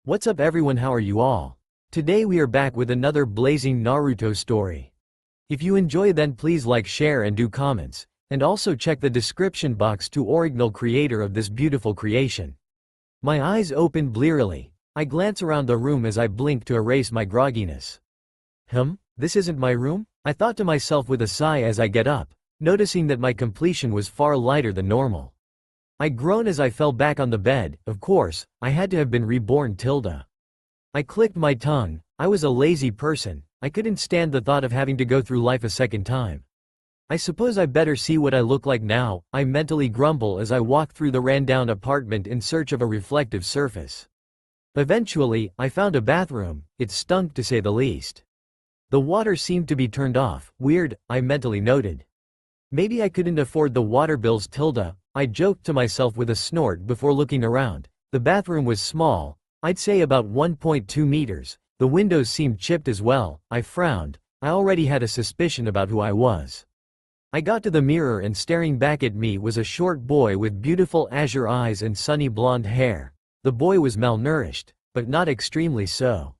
What's up everyone, how are you all? Today we are back with another blazing Naruto story. If you enjoy then please like, share and do comments, and also check the description box to original creator of this beautiful creation. My eyes open blearily. I glance around the room as I blink to erase my grogginess. This isn't my room? I thought to myself with a sigh as I get up, noticing that my completion was far lighter than normal. I groan as I fell back on the bed. Of course, I had to have been reborn. I clicked my tongue. I was a lazy person. I couldn't stand the thought of having to go through life a second time. I suppose I better see what I look like now, I mentally grumble as I walk through the ran-down apartment in search of a reflective surface. Eventually, I found a bathroom. It stunk to say the least. The water seemed to be turned off. Weird, I mentally noted. Maybe I couldn't afford the water bills. I joked to myself with a snort before looking around. The bathroom was small, I'd say about 1.2 meters. The windows seemed chipped as well. I frowned. I already had a suspicion about who I was. I got to the mirror and staring back at me was a short boy with beautiful azure eyes and sunny blonde hair. The boy was malnourished, but not extremely so.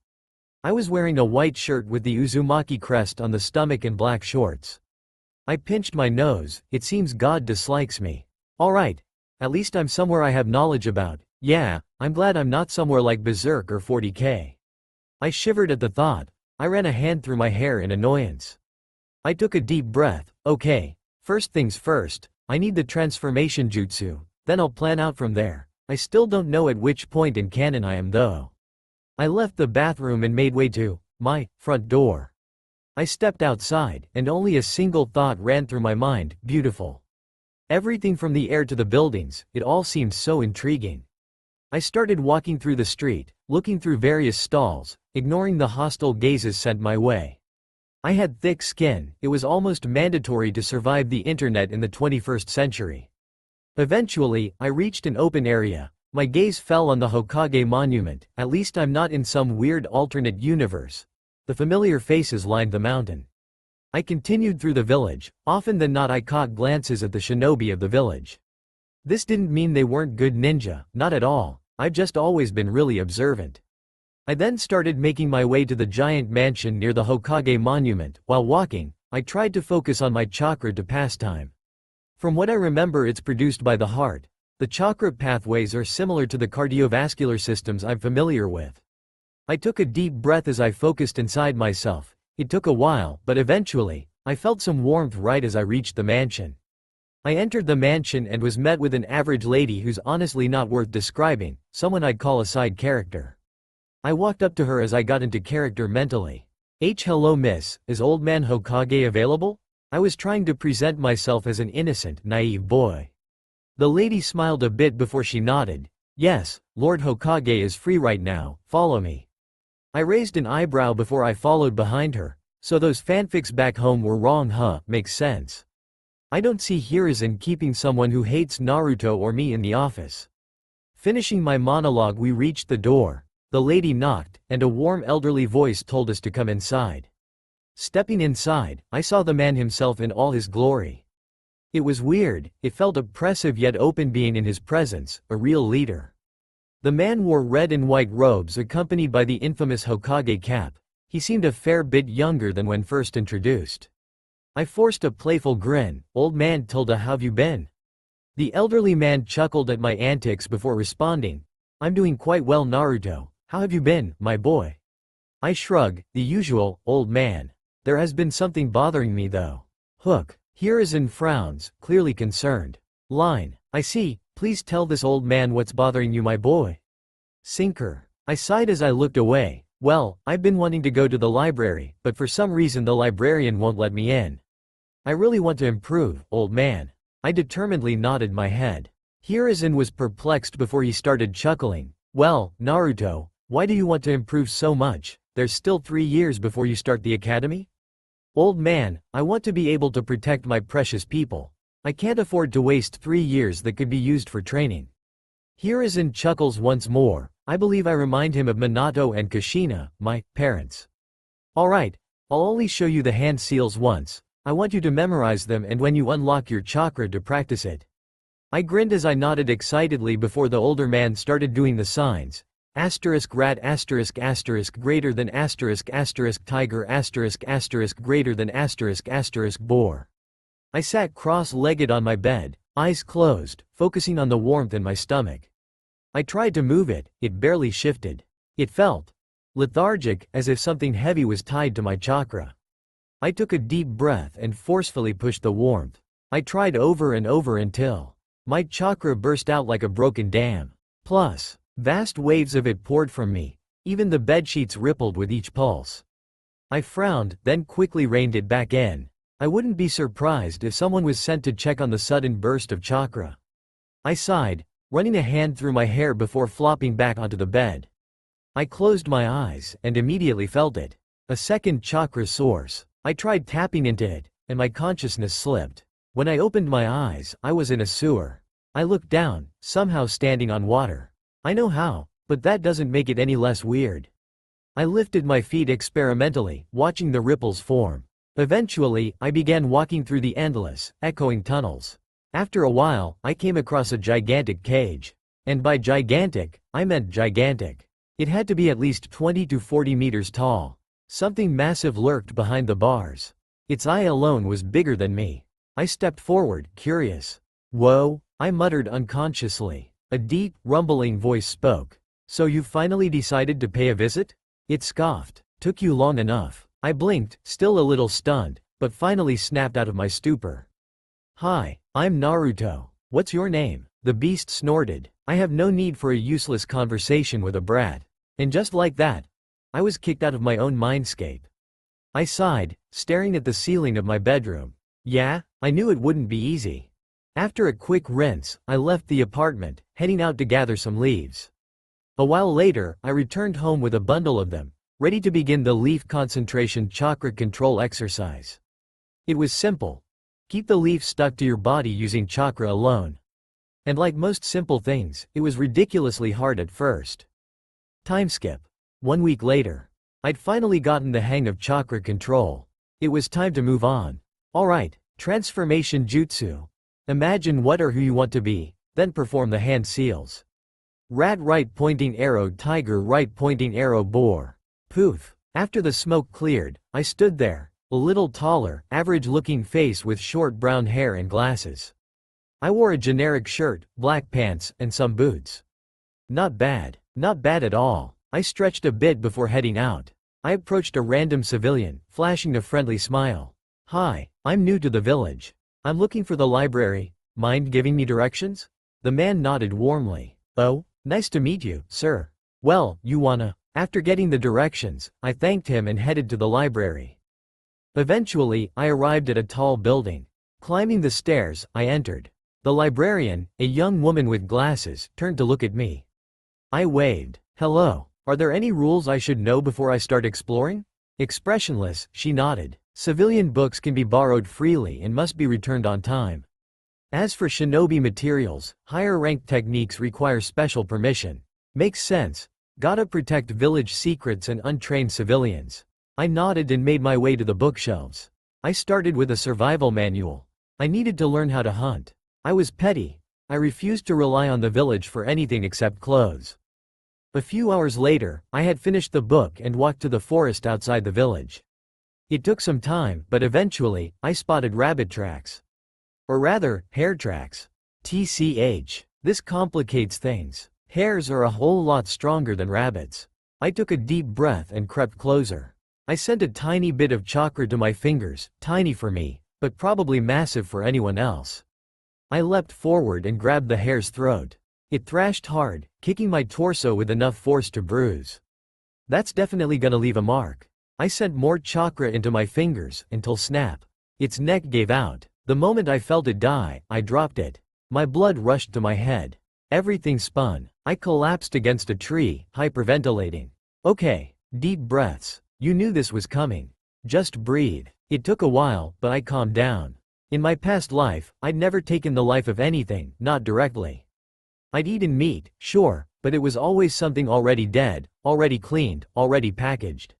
I was wearing a white shirt with the Uzumaki crest on the stomach and black shorts. I pinched my nose. It seems God dislikes me. Alright. At least I'm somewhere I have knowledge about. Yeah, I'm glad I'm not somewhere like Berserk or 40k. I shivered at the thought. I ran a hand through my hair in annoyance. I took a deep breath. Okay, first things first, I need the transformation jutsu, then I'll plan out from there. I still don't know at which point in canon I am though. I left the bathroom and made way to my front door. I stepped outside, and only a single thought ran through my mind: beautiful. Everything from the air to the buildings, it all seemed so intriguing. I started walking through the street, looking through various stalls, ignoring the hostile gazes sent my way. I had thick skin. It was almost mandatory to survive the internet in the 21st century. Eventually, I reached an open area. My gaze fell on the Hokage monument. At least I'm not in some weird alternate universe. The familiar faces lined the mountain. I continued through the village. Often than not I caught glances at the shinobi of the village. This didn't mean they weren't good ninja, not at all. I've just always been really observant. I then started making my way to the giant mansion near the Hokage monument. While walking, I tried to focus on my chakra to pass time. From what I remember, it's produced by the heart. The chakra pathways are similar to the cardiovascular systems I'm familiar with. I took a deep breath as I focused inside myself. It took a while, but eventually, I felt some warmth right as I reached the mansion. I entered the mansion and was met with an average lady who's honestly not worth describing, someone I'd call a side character. I walked up to her as I got into character mentally. Hello miss, is old man Hokage available? I was trying to present myself as an innocent, naive boy. The lady smiled a bit before she nodded. Yes, Lord Hokage is free right now, follow me. I raised an eyebrow before I followed behind her. So those fanfics back home were wrong, huh? Makes sense. I don't see Hiruzen keeping someone who hates Naruto or me in the office. Finishing my monologue, we reached the door. The lady knocked, and a warm elderly voice told us to come inside. Stepping inside, I saw the man himself in all his glory. It was weird, it felt oppressive yet open being in his presence, a real leader. The man wore red and white robes accompanied by the infamous Hokage cap. He seemed a fair bit younger than when first introduced. I forced a playful grin. Old man Tilda, how've you been? The elderly man chuckled at my antics before responding. I'm doing quite well, Naruto. How have you been, my boy? I shrug, the usual, old man. There has been something bothering me though. Hook. Hiruzen frowns, clearly concerned. Line. I see, please tell this old man what's bothering you, my boy. Sinker. I sighed as I looked away. Well, I've been wanting to go to the library, but for some reason the librarian won't let me in. I really want to improve, old man. I determinedly nodded my head. Hiruzen was perplexed before he started chuckling. Well, Naruto, why do you want to improve so much? There's still 3 years before you start the academy? Old man, I want to be able to protect my precious people. I can't afford to waste 3 years that could be used for training. Hiruzen chuckles once more. I believe I remind him of Minato and Kushina, my parents. Alright, I'll only show you the hand seals once. I want you to memorize them and when you unlock your chakra to practice it. I grinned as I nodded excitedly before the older man started doing the signs. Asterisk rat asterisk asterisk greater than asterisk asterisk tiger asterisk asterisk greater than asterisk boar. I sat cross-legged on my bed, eyes closed, focusing on the warmth in my stomach. I tried to move it, it barely shifted. It felt lethargic, as if something heavy was tied to my chakra. I took a deep breath and forcefully pushed the warmth. I tried over and over until my chakra burst out like a broken dam. Plus, vast waves of it poured from me. Even the bedsheets rippled with each pulse. I frowned, then quickly reined it back in. I wouldn't be surprised if someone was sent to check on the sudden burst of chakra. I sighed, running a hand through my hair before flopping back onto the bed. I closed my eyes and immediately felt it. A second chakra source. I tried tapping into it, and my consciousness slipped. When I opened my eyes, I was in a sewer. I looked down, somehow standing on water. I know how, but that doesn't make it any less weird. I lifted my feet experimentally, watching the ripples form. Eventually, I began walking through the endless, echoing tunnels. After a while, I came across a gigantic cage. And by gigantic, I meant gigantic. It had to be at least 20 to 40 meters tall. Something massive lurked behind the bars. Its eye alone was bigger than me. I stepped forward, curious. "Whoa," I muttered unconsciously. A deep, rumbling voice spoke. "So you finally decided to pay a visit?" It scoffed. "Took you long enough." I blinked, still a little stunned, but finally snapped out of my stupor. "Hi, I'm Naruto. What's your name?" The beast snorted. I have no need for a useless conversation with a brat. And just like that, I was kicked out of my own mindscape. I sighed, staring at the ceiling of my bedroom. Yeah, I knew it wouldn't be easy. After a quick rinse, I left the apartment, heading out to gather some leaves. A while later, I returned home with a bundle of them, ready to begin the leaf concentration chakra control exercise. It was simple. Keep the leaf stuck to your body using chakra alone. And like most simple things, it was ridiculously hard at first. Time skip. 1 week later. I'd finally gotten the hang of chakra control. It was time to move on. Alright, transformation jutsu. Imagine what or who you want to be, then perform the hand seals. Rat right pointing arrow tiger right pointing arrow boar. Poof. After the smoke cleared, I stood there, a little taller, average-looking face with short brown hair and glasses. I wore a generic shirt, black pants, and some boots. Not bad. Not bad at all. I stretched a bit before heading out. I approached a random civilian, flashing a friendly smile. "Hi, I'm new to the village. I'm looking for the library. Mind giving me directions?" The man nodded warmly. "Oh, nice to meet you, sir. Well, you wanna..." After getting the directions, I thanked him and headed to the library. Eventually, I arrived at a tall building. Climbing the stairs, I entered. The librarian, a young woman with glasses, turned to look at me. I waved. "Hello. Are there any rules I should know before I start exploring?" Expressionless, she nodded. "Civilian books can be borrowed freely and must be returned on time. As for shinobi materials, higher-ranked techniques require special permission." "Makes sense. Gotta protect village secrets and untrained civilians." I nodded and made my way to the bookshelves. I started with a survival manual. I needed to learn how to hunt. I was petty. I refused to rely on the village for anything except clothes. A few hours later, I had finished the book and walked to the forest outside the village. It took some time, but eventually, I spotted rabbit tracks. Or rather, hare tracks. TCH. This complicates things. Hares are a whole lot stronger than rabbits. I took a deep breath and crept closer. I sent a tiny bit of chakra to my fingers, tiny for me, but probably massive for anyone else. I leapt forward and grabbed the hare's throat. It thrashed hard, kicking my torso with enough force to bruise. That's definitely gonna leave a mark. I sent more chakra into my fingers, until snap. Its neck gave out. The moment I felt it die, I dropped it. My blood rushed to my head. Everything spun. I collapsed against a tree, hyperventilating. Okay, deep breaths. You knew this was coming. Just breathe. It took a while, but I calmed down. In my past life, I'd never taken the life of anything, not directly. I'd eaten meat, sure, but it was always something already dead, already cleaned, already packaged.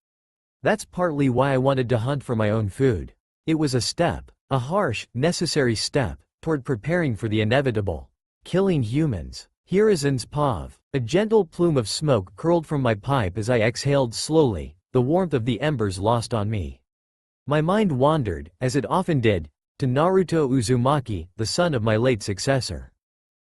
That's partly why I wanted to hunt for my own food. It was a step, a harsh, necessary step, toward preparing for the inevitable. Killing humans. Hiruzen's pav. A gentle plume of smoke curled from my pipe as I exhaled slowly, the warmth of the embers lost on me. My mind wandered, as it often did, to Naruto Uzumaki, the son of my late successor.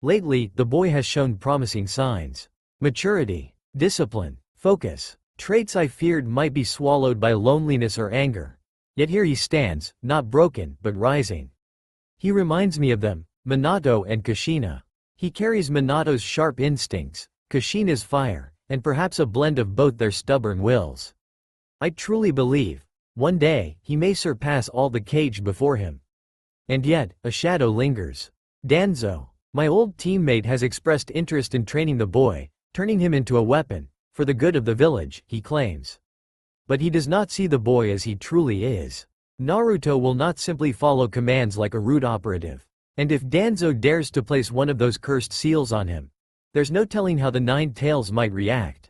Lately, the boy has shown promising signs. Maturity, discipline, focus, traits I feared might be swallowed by loneliness or anger. Yet here he stands, not broken, but rising. He reminds me of them, Minato and Kushina. He carries Minato's sharp instincts, Kushina's fire, and perhaps a blend of both their stubborn wills. I truly believe, one day, he may surpass all the caged before him. And yet, a shadow lingers. Danzo, my old teammate, has expressed interest in training the boy, turning him into a weapon, for the good of the village, he claims. But he does not see the boy as he truly is. Naruto will not simply follow commands like a root operative. And if Danzo dares to place one of those cursed seals on him, there's no telling how the Nine Tails might react.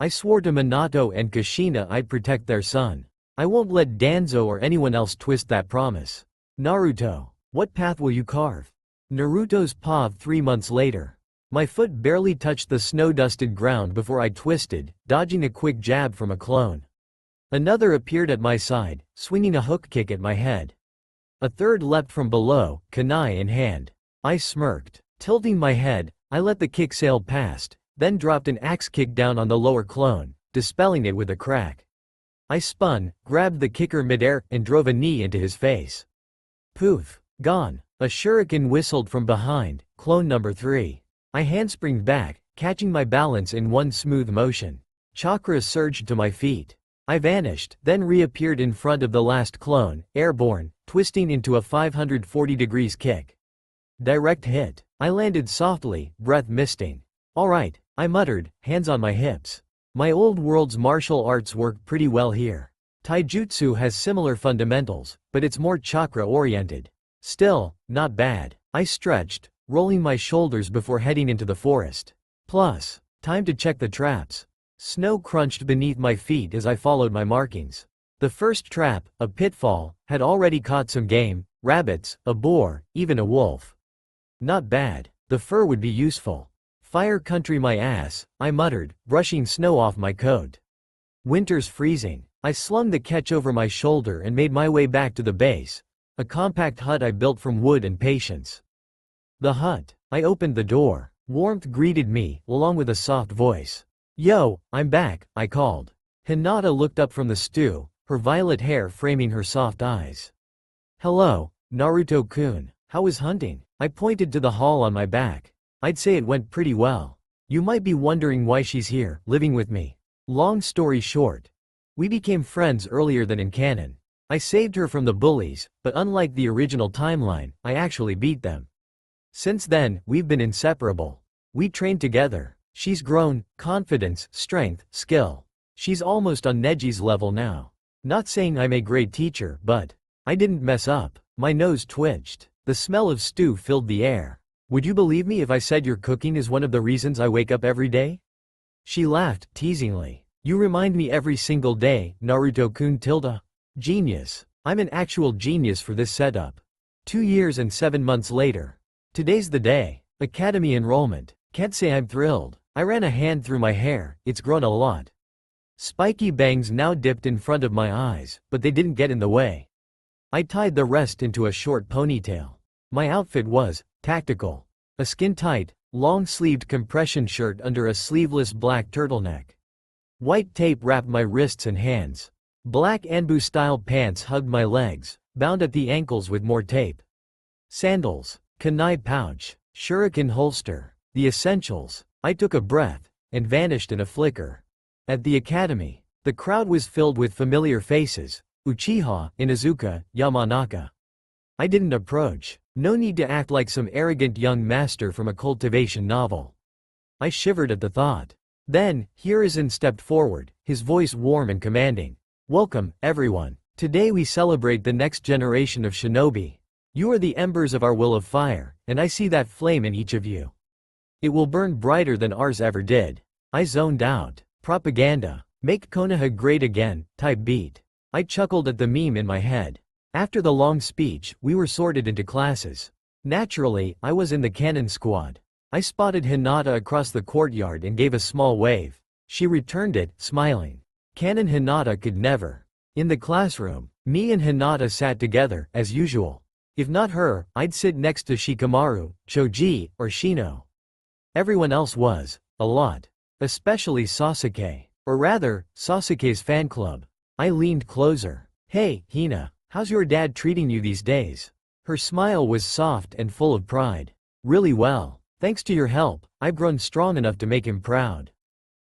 I swore to Minato and Kushina I'd protect their son. I won't let Danzo or anyone else twist that promise. Naruto, what path will you carve? Naruto's pav 3 months later. My foot barely touched the snow-dusted ground before I twisted, dodging a quick jab from a clone. Another appeared at my side, swinging a hook kick at my head. A third leapt from below, kunai in hand. I smirked. Tilting my head, I let the kick sail past, then dropped an axe kick down on the lower clone, dispelling it with a crack. I spun, grabbed the kicker midair, and drove a knee into his face. Poof. Gone. A shuriken whistled from behind, clone number 3. I handspringed back, catching my balance in one smooth motion. Chakra surged to my feet. I vanished, then reappeared in front of the last clone, airborne, twisting into a 540 degrees kick. Direct hit. I landed softly, breath misting. Alright, I muttered, hands on my hips. My old world's martial arts work pretty well here. Taijutsu has similar fundamentals, but it's more chakra-oriented. Still, not bad. I stretched, rolling my shoulders before heading into the forest. Plus, time to check the traps. Snow crunched beneath my feet as I followed my markings. The first trap, a pitfall, had already caught some game, rabbits, a boar, even a wolf. Not bad. The fur would be useful. Fire country my ass, I muttered, brushing snow off my coat. Winter's freezing. I slung the catch over my shoulder and made my way back to the base, a compact hut I built from wood and patience. The hut. I opened the door. Warmth greeted me, along with a soft voice. Yo, I'm back, I called. Hinata looked up from the stew, her violet hair framing her soft eyes. Hello, Naruto-kun. How was hunting? I pointed to the hall on my back. I'd say it went pretty well. You might be wondering why she's here, living with me. Long story short, we became friends earlier than in canon. I saved her from the bullies, but unlike the original timeline, I actually beat them. Since then, we've been inseparable. We trained together. She's grown, confidence, strength, skill. She's almost on Neji's level now. Not saying I'm a great teacher, but I didn't mess up. My nose twitched. The smell of stew filled the air. Would you believe me if I said your cooking is one of the reasons I wake up every day? She laughed, teasingly. You remind me every single day, Naruto-kun tilde. Genius. I'm an actual genius for this setup. 2 years and 7 months later. Today's the day. Academy enrollment. Can't say I'm thrilled. I ran a hand through my hair, it's grown a lot. Spiky bangs now dipped in front of my eyes, but they didn't get in the way. I tied the rest into a short ponytail. My outfit was tactical. A skin-tight, long-sleeved compression shirt under a sleeveless black turtleneck. White tape wrapped my wrists and hands. Black Anbu-style pants hugged my legs, bound at the ankles with more tape. Sandals, kunai pouch, shuriken holster, the essentials. I took a breath, and vanished in a flicker. At the academy, the crowd was filled with familiar faces, Uchiha, Inuzuka, Yamanaka. I didn't approach. No need to act like some arrogant young master from a cultivation novel. I shivered at the thought. Then, Hiruzen stepped forward, his voice warm and commanding. Welcome, everyone. Today we celebrate the next generation of shinobi. You are the embers of our will of fire, and I see that flame in each of you. It will burn brighter than ours ever did. I zoned out. Propaganda. Make Konoha great again, type beat. I chuckled at the meme in my head. After the long speech, we were sorted into classes. Naturally, I was in the cannon squad. I spotted Hinata across the courtyard and gave a small wave. She returned it, smiling. Canon Hinata could never. In the classroom, me and Hinata sat together, as usual. If not her, I'd sit next to Shikamaru, Choji, or Shino. Everyone else was. A lot. Especially Sasuke. Or rather, Sasuke's fan club. I leaned closer. Hey, Hina, how's your dad treating you these days? Her smile was soft and full of pride. Really well. Thanks to your help, I've grown strong enough to make him proud.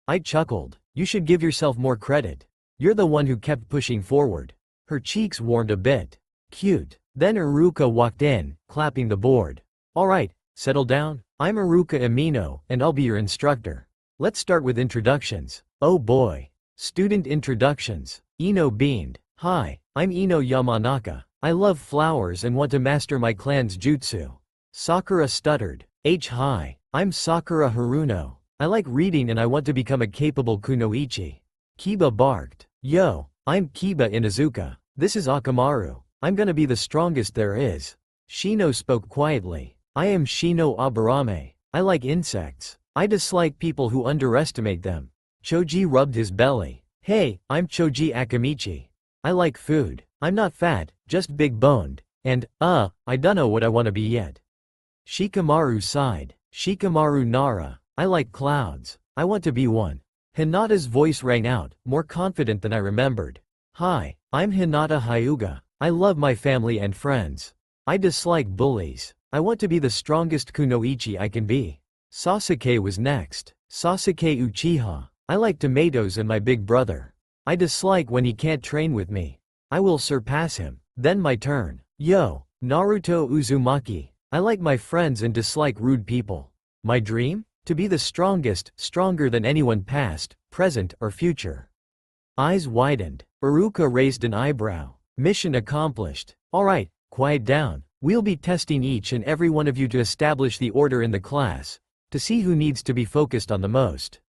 I chuckled. You should give yourself more credit. You're the one who kept pushing forward. Her cheeks warmed a bit. Cute. Then Iruka walked in, clapping the board. Alright, settle down. I'm Iruka Amino, and I'll be your instructor. Let's start with introductions. Oh boy. Student introductions. Ino beamed. Hi, I'm Ino Yamanaka. I love flowers and want to master my clan's jutsu. Sakura stuttered. Hi, I'm Sakura Haruno. I like reading and I want to become a capable kunoichi. Kiba barked. Yo, I'm Kiba Inazuka. This is Akamaru. I'm gonna be the strongest there is. Shino spoke quietly. I am Shino Aburame. I like insects. I dislike people who underestimate them. Choji rubbed his belly. Hey, I'm Choji Akamichi. I like food. I'm not fat, just big-boned. And, I dunno what I wanna be yet. Shikamaru sighed. Shikamaru Nara. I like clouds. I want to be one. Hinata's voice rang out, more confident than I remembered. Hi, I'm Hinata Hyuga. I love my family and friends. I dislike bullies. I want to be the strongest kunoichi I can be. Sasuke was next. Sasuke Uchiha. I like tomatoes and my big brother. I dislike when he can't train with me. I will surpass him. Then my turn. Yo, Naruto Uzumaki. I like my friends and dislike rude people. My dream? To be the strongest, stronger than anyone past, present, or future. Eyes widened. Iruka raised an eyebrow. Mission accomplished. Alright, quiet down. We'll be testing each and every one of you to establish the order in the class, to see who needs to be focused on the most.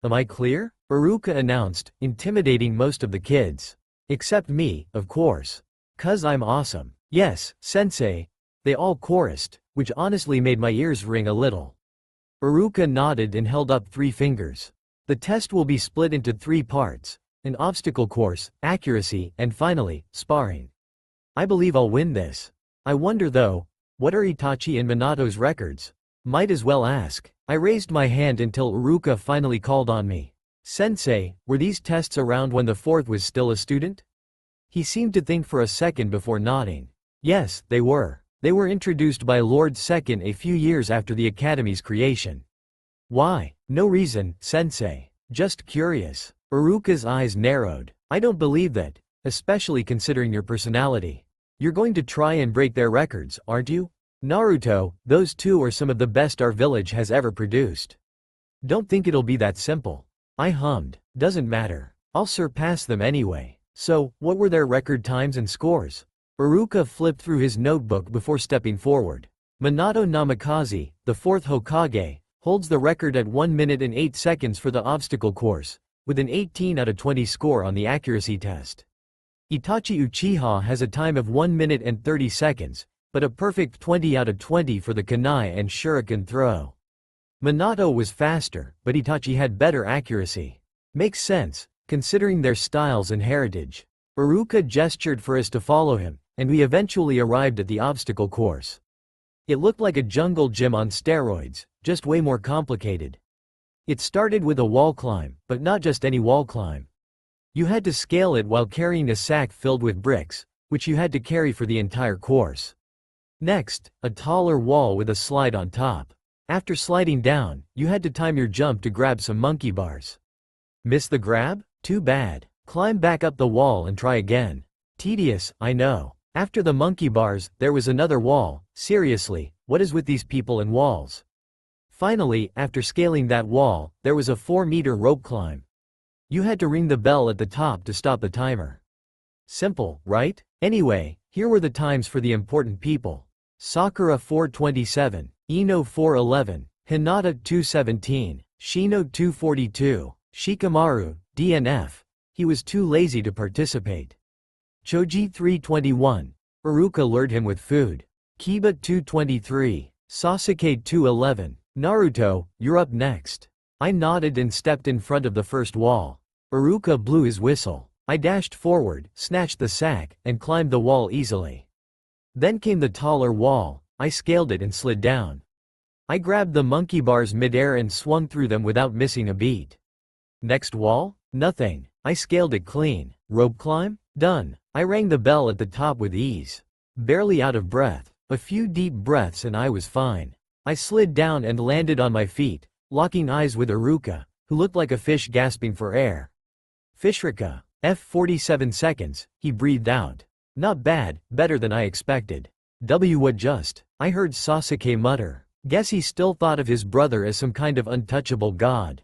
Am I clear? Iruka announced, intimidating most of the kids. Except me, of course. 'Cause I'm awesome. Yes, sensei. They all chorused, which honestly made my ears ring a little. Iruka nodded and held up 3 fingers. The test will be split into 3 parts, an obstacle course, accuracy, and finally, sparring. I believe I'll win this. I wonder though, what are Itachi and Minato's records? Might as well ask. I raised my hand until Iruka finally called on me. Sensei, were these tests around when the 4th was still a student? He seemed to think for a second before nodding. Yes, they were. They were introduced by Lord Second a few years after the Academy's creation. Why? No reason, sensei. Just curious. Iruka's eyes narrowed. I don't believe that, especially considering your personality. You're going to try and break their records, aren't you? Naruto, those 2 are some of the best our village has ever produced. Don't think it'll be that simple. I hummed. Doesn't matter. I'll surpass them anyway. So, what were their record times and scores? Iruka flipped through his notebook before stepping forward. Minato Namikaze, the 4th Hokage, holds the record at 1 minute and 8 seconds for the obstacle course, with an 18 out of 20 score on the accuracy test. Itachi Uchiha has a time of 1 minute and 30 seconds, but a perfect 20 out of 20 for the kunai and shuriken throw. Minato was faster, but Itachi had better accuracy. Makes sense, considering their styles and heritage. Iruka gestured for us to follow him, and we eventually arrived at the obstacle course. It looked like a jungle gym on steroids, just way more complicated. It started with a wall climb, but not just any wall climb. You had to scale it while carrying a sack filled with bricks, which you had to carry for the entire course. Next, a taller wall with a slide on top. After sliding down, you had to time your jump to grab some monkey bars. Miss the grab? Too bad. Climb back up the wall and try again. Tedious, I know. After the monkey bars, there was another wall. Seriously, what is with these people and walls? Finally, after scaling that wall, there was a 4-meter rope climb. You had to ring the bell at the top to stop the timer. Simple, right? Anyway, here were the times for the important people. Sakura 4:27, Ino 4:11, Hinata 2:17, Shino 2:42, Shikamaru, DNF. He was too lazy to participate. Choji 3:21. Iruka lured him with food. Kiba 2:23. Sasuke 2:11. Naruto, you're up next. I nodded and stepped in front of the first wall. Iruka blew his whistle. I dashed forward, snatched the sack, and climbed the wall easily. Then came the taller wall. I scaled it and slid down. I grabbed the monkey bars midair and swung through them without missing a beat. Next wall? Nothing. I scaled it clean. Rope climb? Done. I rang the bell at the top with ease. Barely out of breath. A few deep breaths and I was fine. I slid down and landed on my feet, locking eyes with Iruka, who looked like a fish gasping for air. Fishrika. 47 seconds, he breathed out. Not bad, better than I expected. What just? I heard Sasuke mutter. Guess he still thought of his brother as some kind of untouchable god.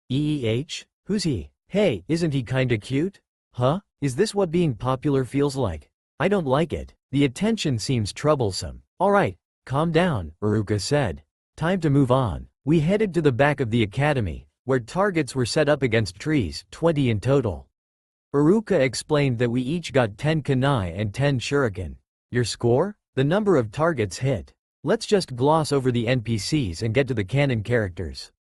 Who's he? Hey, isn't he kinda cute? Huh? Is this what being popular feels like? I don't like it. The attention seems troublesome. Alright, calm down, Iruka said. Time to move on. We headed to the back of the academy, where targets were set up against trees, 20 in total. Iruka explained that we each got 10 kunai and 10 shuriken. Your score? The number of targets hit. Let's just gloss over the NPCs and get to the canon characters.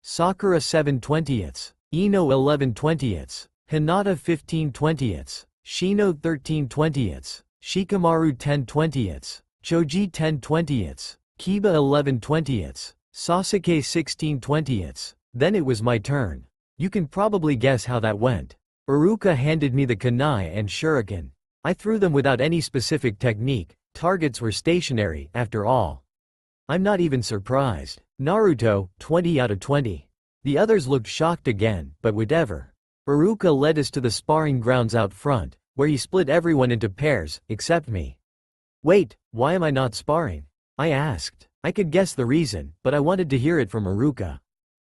Sakura 7/20ths, Ino 11/20ths, Hinata 15/20ths, Shino 13/20ths, Shikamaru 10/20ths, Choji 10/20ths, Kiba 11/20ths, Sasuke 16/20ths. Then it was my turn. You can probably guess how that went. Iruka handed me the kunai and shuriken. I threw them without any specific technique. Targets were stationary, after all. I'm not even surprised. Naruto, 20 out of 20. The others looked shocked again, but whatever. Iruka led us to the sparring grounds out front, where he split everyone into pairs, except me. Wait, why am I not sparring? I asked. I could guess the reason, but I wanted to hear it from Iruka.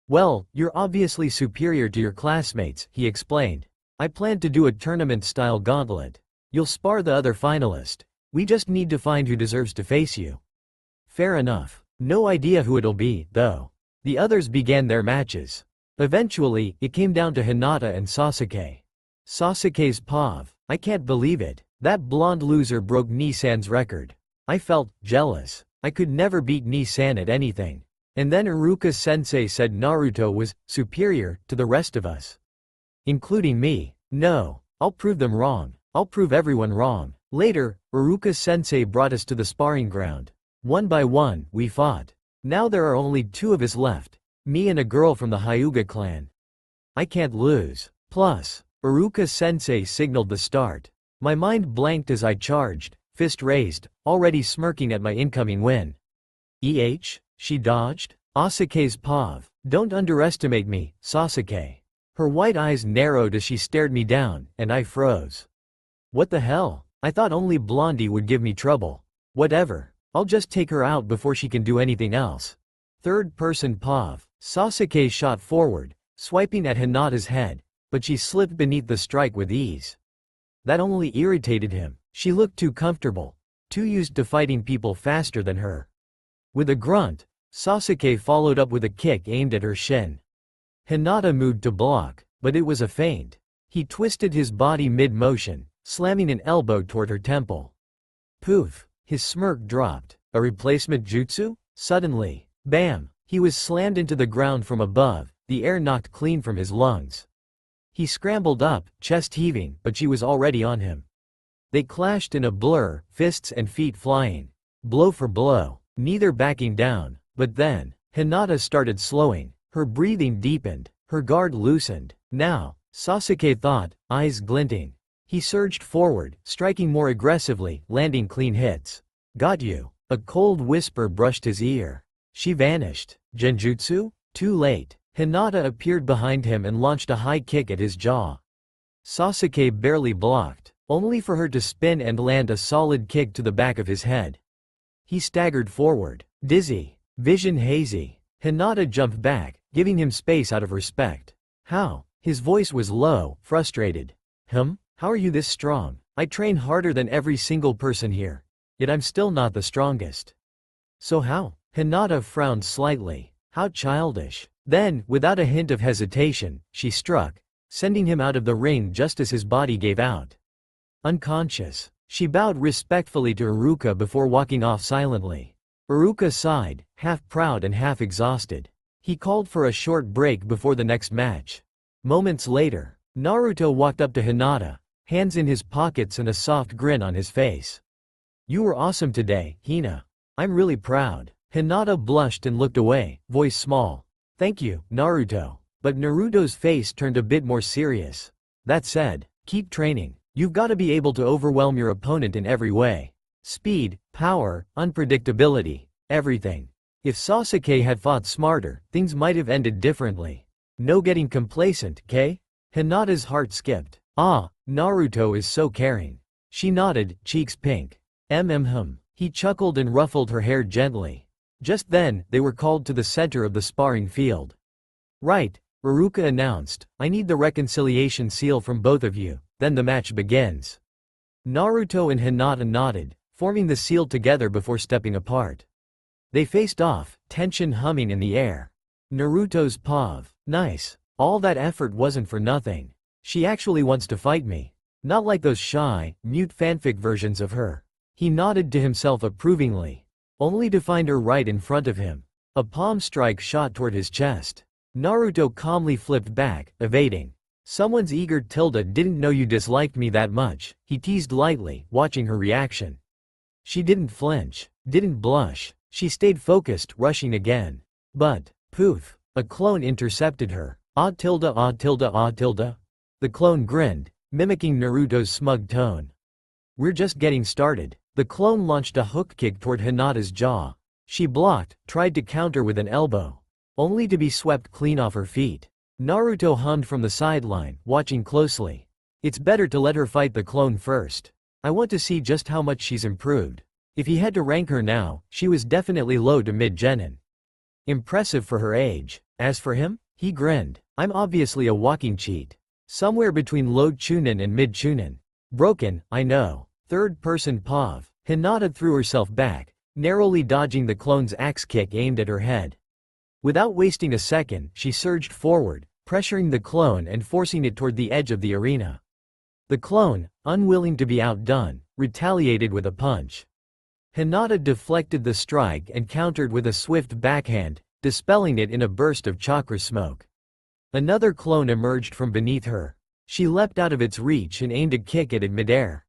Well, you're obviously superior to your classmates, he explained. I planned to do a tournament-style gauntlet. You'll spar the other finalist. We just need to find who deserves to face you. Fair enough. No idea who it'll be, though. The others began their matches. Eventually, it came down to Hinata and Sasuke. Sasuke's POV. I can't believe it. That blonde loser broke Nissan's record. I felt jealous. I could never beat Nissan at anything. And then Iruka-sensei said Naruto was superior to the rest of us. Including me. No. I'll prove them wrong. I'll prove everyone wrong. Later, Iruka-sensei brought us to the sparring ground. One by one, we fought. Now there are only 2 of us left. Me and a girl from the Hyuga clan. I can't lose. Plus, Iruka-sensei signaled the start. My mind blanked as I charged, fist raised, already smirking at my incoming win. She dodged? Asuke's POV. Don't underestimate me, Sasuke. Her white eyes narrowed as she stared me down, and I froze. What the hell? I thought only Blondie would give me trouble. Whatever. I'll just take her out before she can do anything else. Third-person POV. Sasuke shot forward, swiping at Hinata's head, but she slipped beneath the strike with ease. That only irritated him. She looked too comfortable, too used to fighting people faster than her. With a grunt, Sasuke followed up with a kick aimed at her shin. Hinata moved to block, but it was a feint. He twisted his body mid-motion, slamming an elbow toward her temple. Poof! His smirk dropped. A replacement jutsu? Suddenly, bam! He was slammed into the ground from above, the air knocked clean from his lungs. He scrambled up, chest heaving, but she was already on him. They clashed in a blur, fists and feet flying. Blow for blow, neither backing down. But then, Hinata started slowing. Her breathing deepened, her guard loosened. Now, Sasuke thought, eyes glinting. He surged forward, striking more aggressively, landing clean hits. Got you. A cold whisper brushed his ear. She vanished. Genjutsu? Too late. Hinata appeared behind him and launched a high kick at his jaw. Sasuke barely blocked, only for her to spin and land a solid kick to the back of his head. He staggered forward, dizzy, vision hazy. Hinata jumped back, giving him space out of respect. How? His voice was low, frustrated. How are you this strong? I train harder than every single person here. Yet I'm still not the strongest. So how? Hinata frowned slightly. How childish. Then, without a hint of hesitation, she struck, sending him out of the ring just as his body gave out. Unconscious, she bowed respectfully to Iruka before walking off silently. Iruka sighed, half proud and half exhausted. He called for a short break before the next match. Moments later, Naruto walked up to Hinata, hands in his pockets and a soft grin on his face. "You were awesome today, Hina. I'm really proud." Hinata blushed and looked away, voice small. "Thank you, Naruto." But Naruto's face turned a bit more serious. "That said, keep training. You've got to be able to overwhelm your opponent in every way. Speed, power, unpredictability, everything. If Sasuke had fought smarter, things might have ended differently. No getting complacent, K?" Hinata's heart skipped. "Ah, Naruto is so caring." She nodded, cheeks pink. He chuckled and ruffled her hair gently. Just then, they were called to the center of the sparring field. "Right," Iruka announced, "I need the reconciliation seal from both of you, then the match begins." Naruto and Hinata nodded, forming the seal together before stepping apart. They faced off, tension humming in the air. Naruto's pov. "Nice. All that effort wasn't for nothing. She actually wants to fight me. Not like those shy, mute fanfic versions of her." He nodded to himself approvingly. Only to find her right in front of him. A palm strike shot toward his chest. Naruto calmly flipped back, evading. "Someone's eager tilde didn't know you disliked me that much," he teased lightly, watching her reaction. She didn't flinch, didn't blush. She stayed focused, rushing again. But, poof, a clone intercepted her. Ah tilde ah tilde ah tilde. The clone grinned, mimicking Naruto's smug tone. "We're just getting started." The clone launched a hook kick toward Hinata's jaw. She blocked, tried to counter with an elbow. Only to be swept clean off her feet. Naruto hummed from the sideline, watching closely. "It's better to let her fight the clone first. I want to see just how much she's improved." If he had to rank her now, she was definitely low to mid-genin. Impressive for her age. As for him, he grinned. "I'm obviously a walking cheat. Somewhere between low chunin and mid-chunin. Broken, I know." Third-person pov. Hinata threw herself back, narrowly dodging the clone's axe kick aimed at her head. Without wasting a second, she surged forward, pressuring the clone and forcing it toward the edge of the arena. The clone, unwilling to be outdone, retaliated with a punch. Hinata deflected the strike and countered with a swift backhand, dispelling it in a burst of chakra smoke. Another clone emerged from beneath her. She leapt out of its reach and aimed a kick at it midair.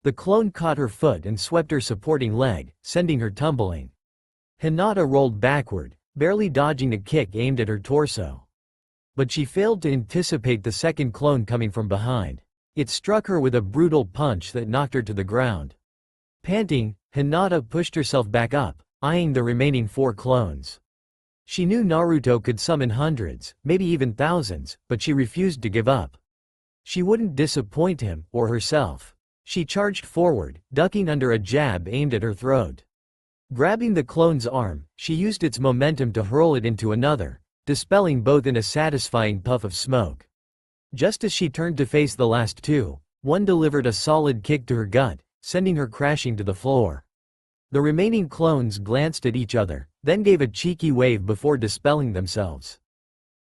The clone caught her foot and swept her supporting leg, sending her tumbling. Hinata rolled backward, barely dodging a kick aimed at her torso. But she failed to anticipate the second clone coming from behind. It struck her with a brutal punch that knocked her to the ground. Panting, Hinata pushed herself back up, eyeing the remaining 4 clones. She knew Naruto could summon hundreds, maybe even thousands, but she refused to give up. She wouldn't disappoint him, or herself. She charged forward, ducking under a jab aimed at her throat. Grabbing the clone's arm, she used its momentum to hurl it into another, dispelling both in a satisfying puff of smoke. Just as she turned to face the last 2, one delivered a solid kick to her gut, sending her crashing to the floor. The remaining clones glanced at each other, then gave a cheeky wave before dispelling themselves.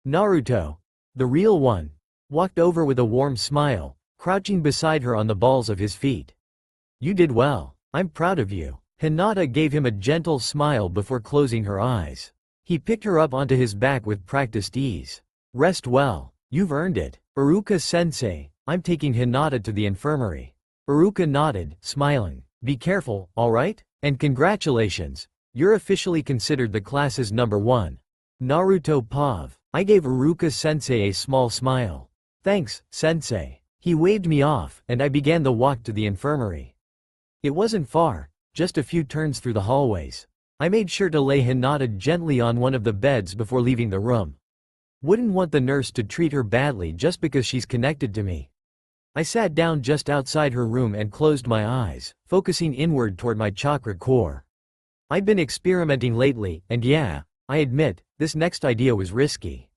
Naruto, the real one, walked over with a warm smile, crouching beside her on the balls of his feet. "You did well. I'm proud of you." Hinata gave him a gentle smile before closing her eyes. He picked her up onto his back with practiced ease. "Rest well. You've earned it." "Iruka-sensei, I'm taking Hinata to the infirmary." Iruka nodded, smiling. "Be careful, alright? And congratulations. You're officially considered the class's number 1. Naruto pov. I gave Iruka-sensei a small smile. "Thanks, sensei." He waved me off, and I began the walk to the infirmary. It wasn't far, just a few turns through the hallways. I made sure to lay Hinata gently on one of the beds before leaving the room. Wouldn't want the nurse to treat her badly just because she's connected to me. I sat down just outside her room and closed my eyes, focusing inward toward my chakra core. I'd been experimenting lately, and yeah, I admit, this next idea was risky.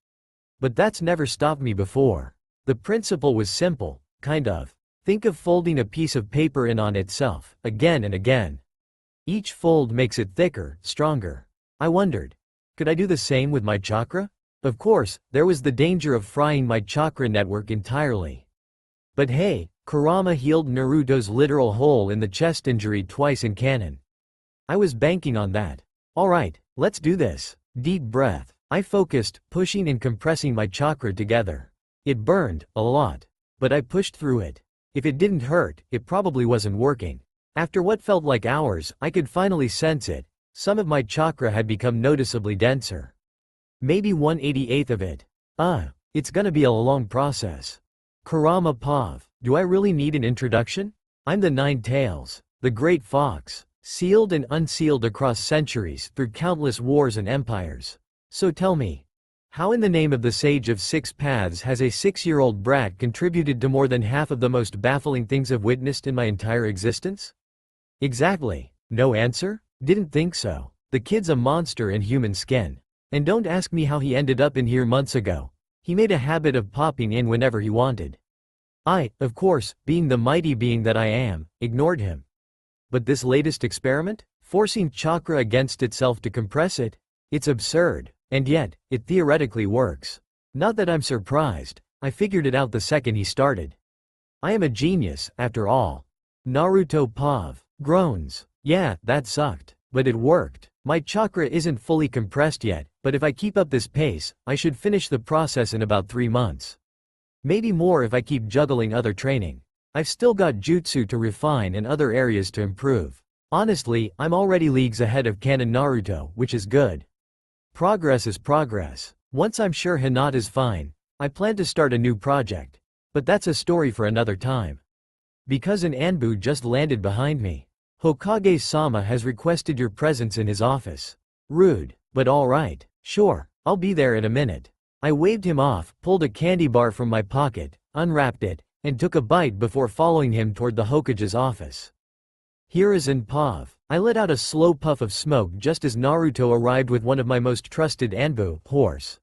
But that's never stopped me before. The principle was simple, kind of. Think of folding a piece of paper in on itself, again and again. Each fold makes it thicker, stronger. I wondered, could I do the same with my chakra? Of course, there was the danger of frying my chakra network entirely. But hey, Kurama healed Naruto's literal hole in the chest injury twice in canon. I was banking on that. Alright, let's do this. Deep breath. I focused, pushing and compressing my chakra together. It burned, a lot. But I pushed through it. If it didn't hurt, it probably wasn't working. After what felt like hours, I could finally sense it. Some of my chakra had become noticeably denser. Maybe 1/88th of it. It's gonna be a long process. Kurama Pav. Do I really need an introduction? I'm the Nine Tails, the Great Fox, sealed and unsealed across centuries through countless wars and empires. So tell me, how in the name of the Sage of Six Paths has a 6-year-old brat contributed to more than half of the most baffling things I've witnessed in my entire existence? Exactly. No answer? Didn't think so. The kid's a monster in human skin. And don't ask me how he ended up in here months ago. He made a habit of popping in whenever he wanted. I, of course, being the mighty being that I am, ignored him. But this latest experiment? Forcing chakra against itself to compress it? It's absurd. And yet, it theoretically works. Not that I'm surprised. I figured it out the second he started. I am a genius, after all. Naruto Pav. Groans. Yeah, that sucked. But it worked. My chakra isn't fully compressed yet, but if I keep up this pace, I should finish the process in about 3 months. Maybe more if I keep juggling other training. I've still got jutsu to refine and other areas to improve. Honestly, I'm already leagues ahead of canon Naruto, which is good. Progress is progress. Once I'm sure Hinata's fine, I plan to start a new project. But that's a story for another time. Because an Anbu just landed behind me. Hokage-sama has requested your presence in his office. Rude, but alright. Sure, I'll be there in a minute. I waved him off, pulled a candy bar from my pocket, unwrapped it, and took a bite before following him toward the Hokage's office. Hiruzen Pav. I let out a slow puff of smoke just as Naruto arrived with one of my most trusted Anbu, Horse.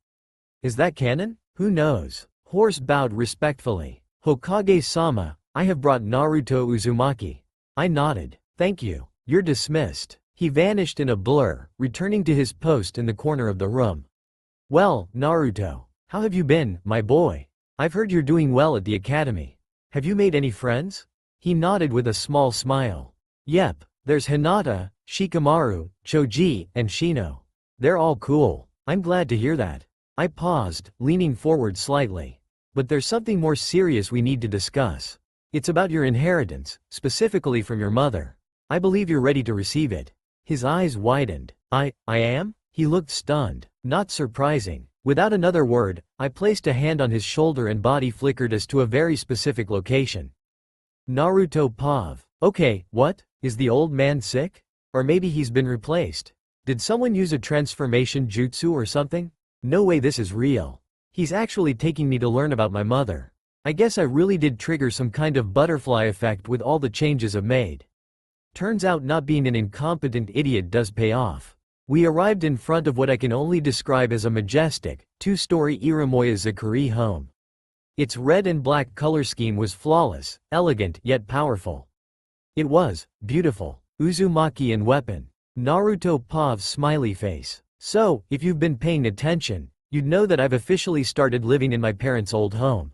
Is that canon? Who knows? Horse bowed respectfully. Hokage-sama, I have brought Naruto Uzumaki. I nodded. Thank you. You're dismissed. He vanished in a blur, returning to his post in the corner of the room. Well, Naruto, how have you been, my boy? I've heard you're doing well at the academy. Have you made any friends? He nodded with a small smile. Yep, there's Hinata, Shikamaru, Choji, and Shino. They're all cool. I'm glad to hear that. I paused, leaning forward slightly. But there's something more serious we need to discuss. It's about your inheritance, specifically from your mother. I believe you're ready to receive it. His eyes widened. I am? He looked stunned. Not surprising. Without another word, I placed a hand on his shoulder and body flickered us to a very specific location. Naruto Pav. Okay, what? Is the old man sick? Or maybe he's been replaced. Did someone use a transformation jutsu or something? No way, this is real. He's actually taking me to learn about my mother. I guess I really did trigger some kind of butterfly effect with all the changes I've made. Turns out not being an incompetent idiot does pay off. We arrived in front of what I can only describe as a majestic, 2-story Iramoya-Zakuri home. Its red and black color scheme was flawless, elegant yet powerful. It was beautiful. Uzumaki and weapon. Naruto Pav's smiley face. So, if you've been paying attention, you'd know that I've officially started living in my parents' old home.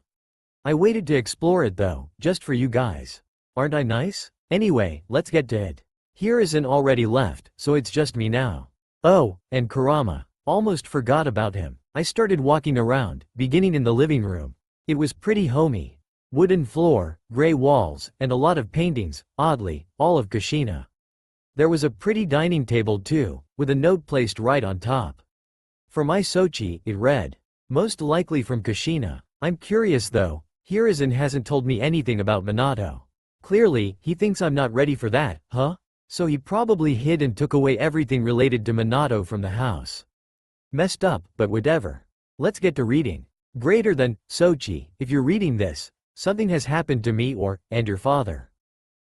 I waited to explore it though, just for you guys. Aren't I nice? Anyway, let's get to it. Hiruzen already left, so it's just me now. Oh, and Kurama. Almost forgot about him. I started walking around, beginning in the living room. It was pretty homey. Wooden floor, gray walls, and a lot of paintings, oddly, all of Kushina. There was a pretty dining table too, with a note placed right on top. For my Sochi, it read. Most likely from Kushina. I'm curious though, Hiruzen hasn't told me anything about Minato. Clearly, he thinks I'm not ready for that, huh? So he probably hid and took away everything related to Minato from the house. Messed up, but whatever. Let's get to reading. Greater than, Sochi, if you're reading this, something has happened to me and your father.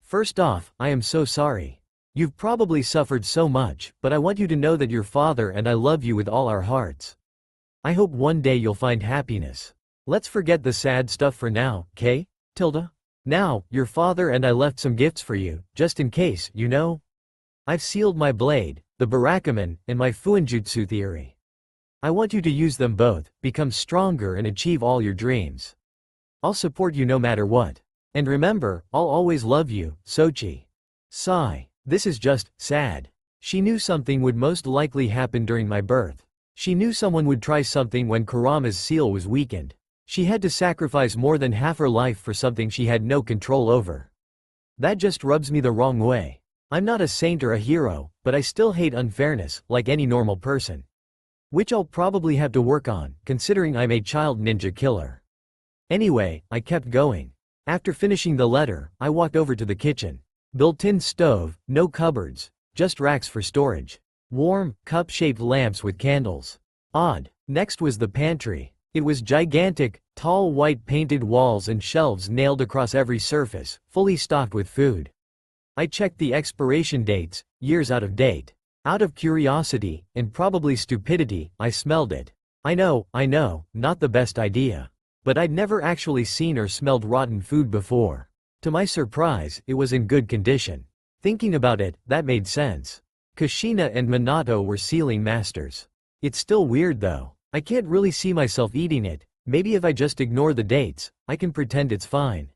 First off, I am so sorry. You've probably suffered so much, but I want you to know that your father and I love you with all our hearts. I hope one day you'll find happiness. Let's forget the sad stuff for now, okay? Tilda? Now, your father and I left some gifts for you, just in case, you know? I've sealed my blade, the Barakuman, and my Fuinjutsu theory. I want you to use them both, become stronger and achieve all your dreams. I'll support you no matter what. And remember, I'll always love you, Sochi. Sigh. This is just sad. She knew something would most likely happen during my birth. She knew someone would try something when Kurama's seal was weakened. She had to sacrifice more than half her life for something she had no control over. That just rubs me the wrong way. I'm not a saint or a hero, but I still hate unfairness, like any normal person. Which I'll probably have to work on, considering I'm a child ninja killer. Anyway, I kept going. After finishing the letter, I walked over to the kitchen. Built-in stove, no cupboards, just racks for storage. Warm, cup-shaped lamps with candles. Odd. Next was the pantry. It was gigantic, tall white painted walls and shelves nailed across every surface, fully stocked with food. I checked the expiration dates, years out of date. Out of curiosity, and probably stupidity, I smelled it. I know, not the best idea. But I'd never actually seen or smelled rotten food before. To my surprise, it was in good condition. Thinking about it, that made sense. Kushina and Minato were sealing masters. It's still weird though. I can't really see myself eating it. Maybe if I just ignore the dates, I can pretend it's fine.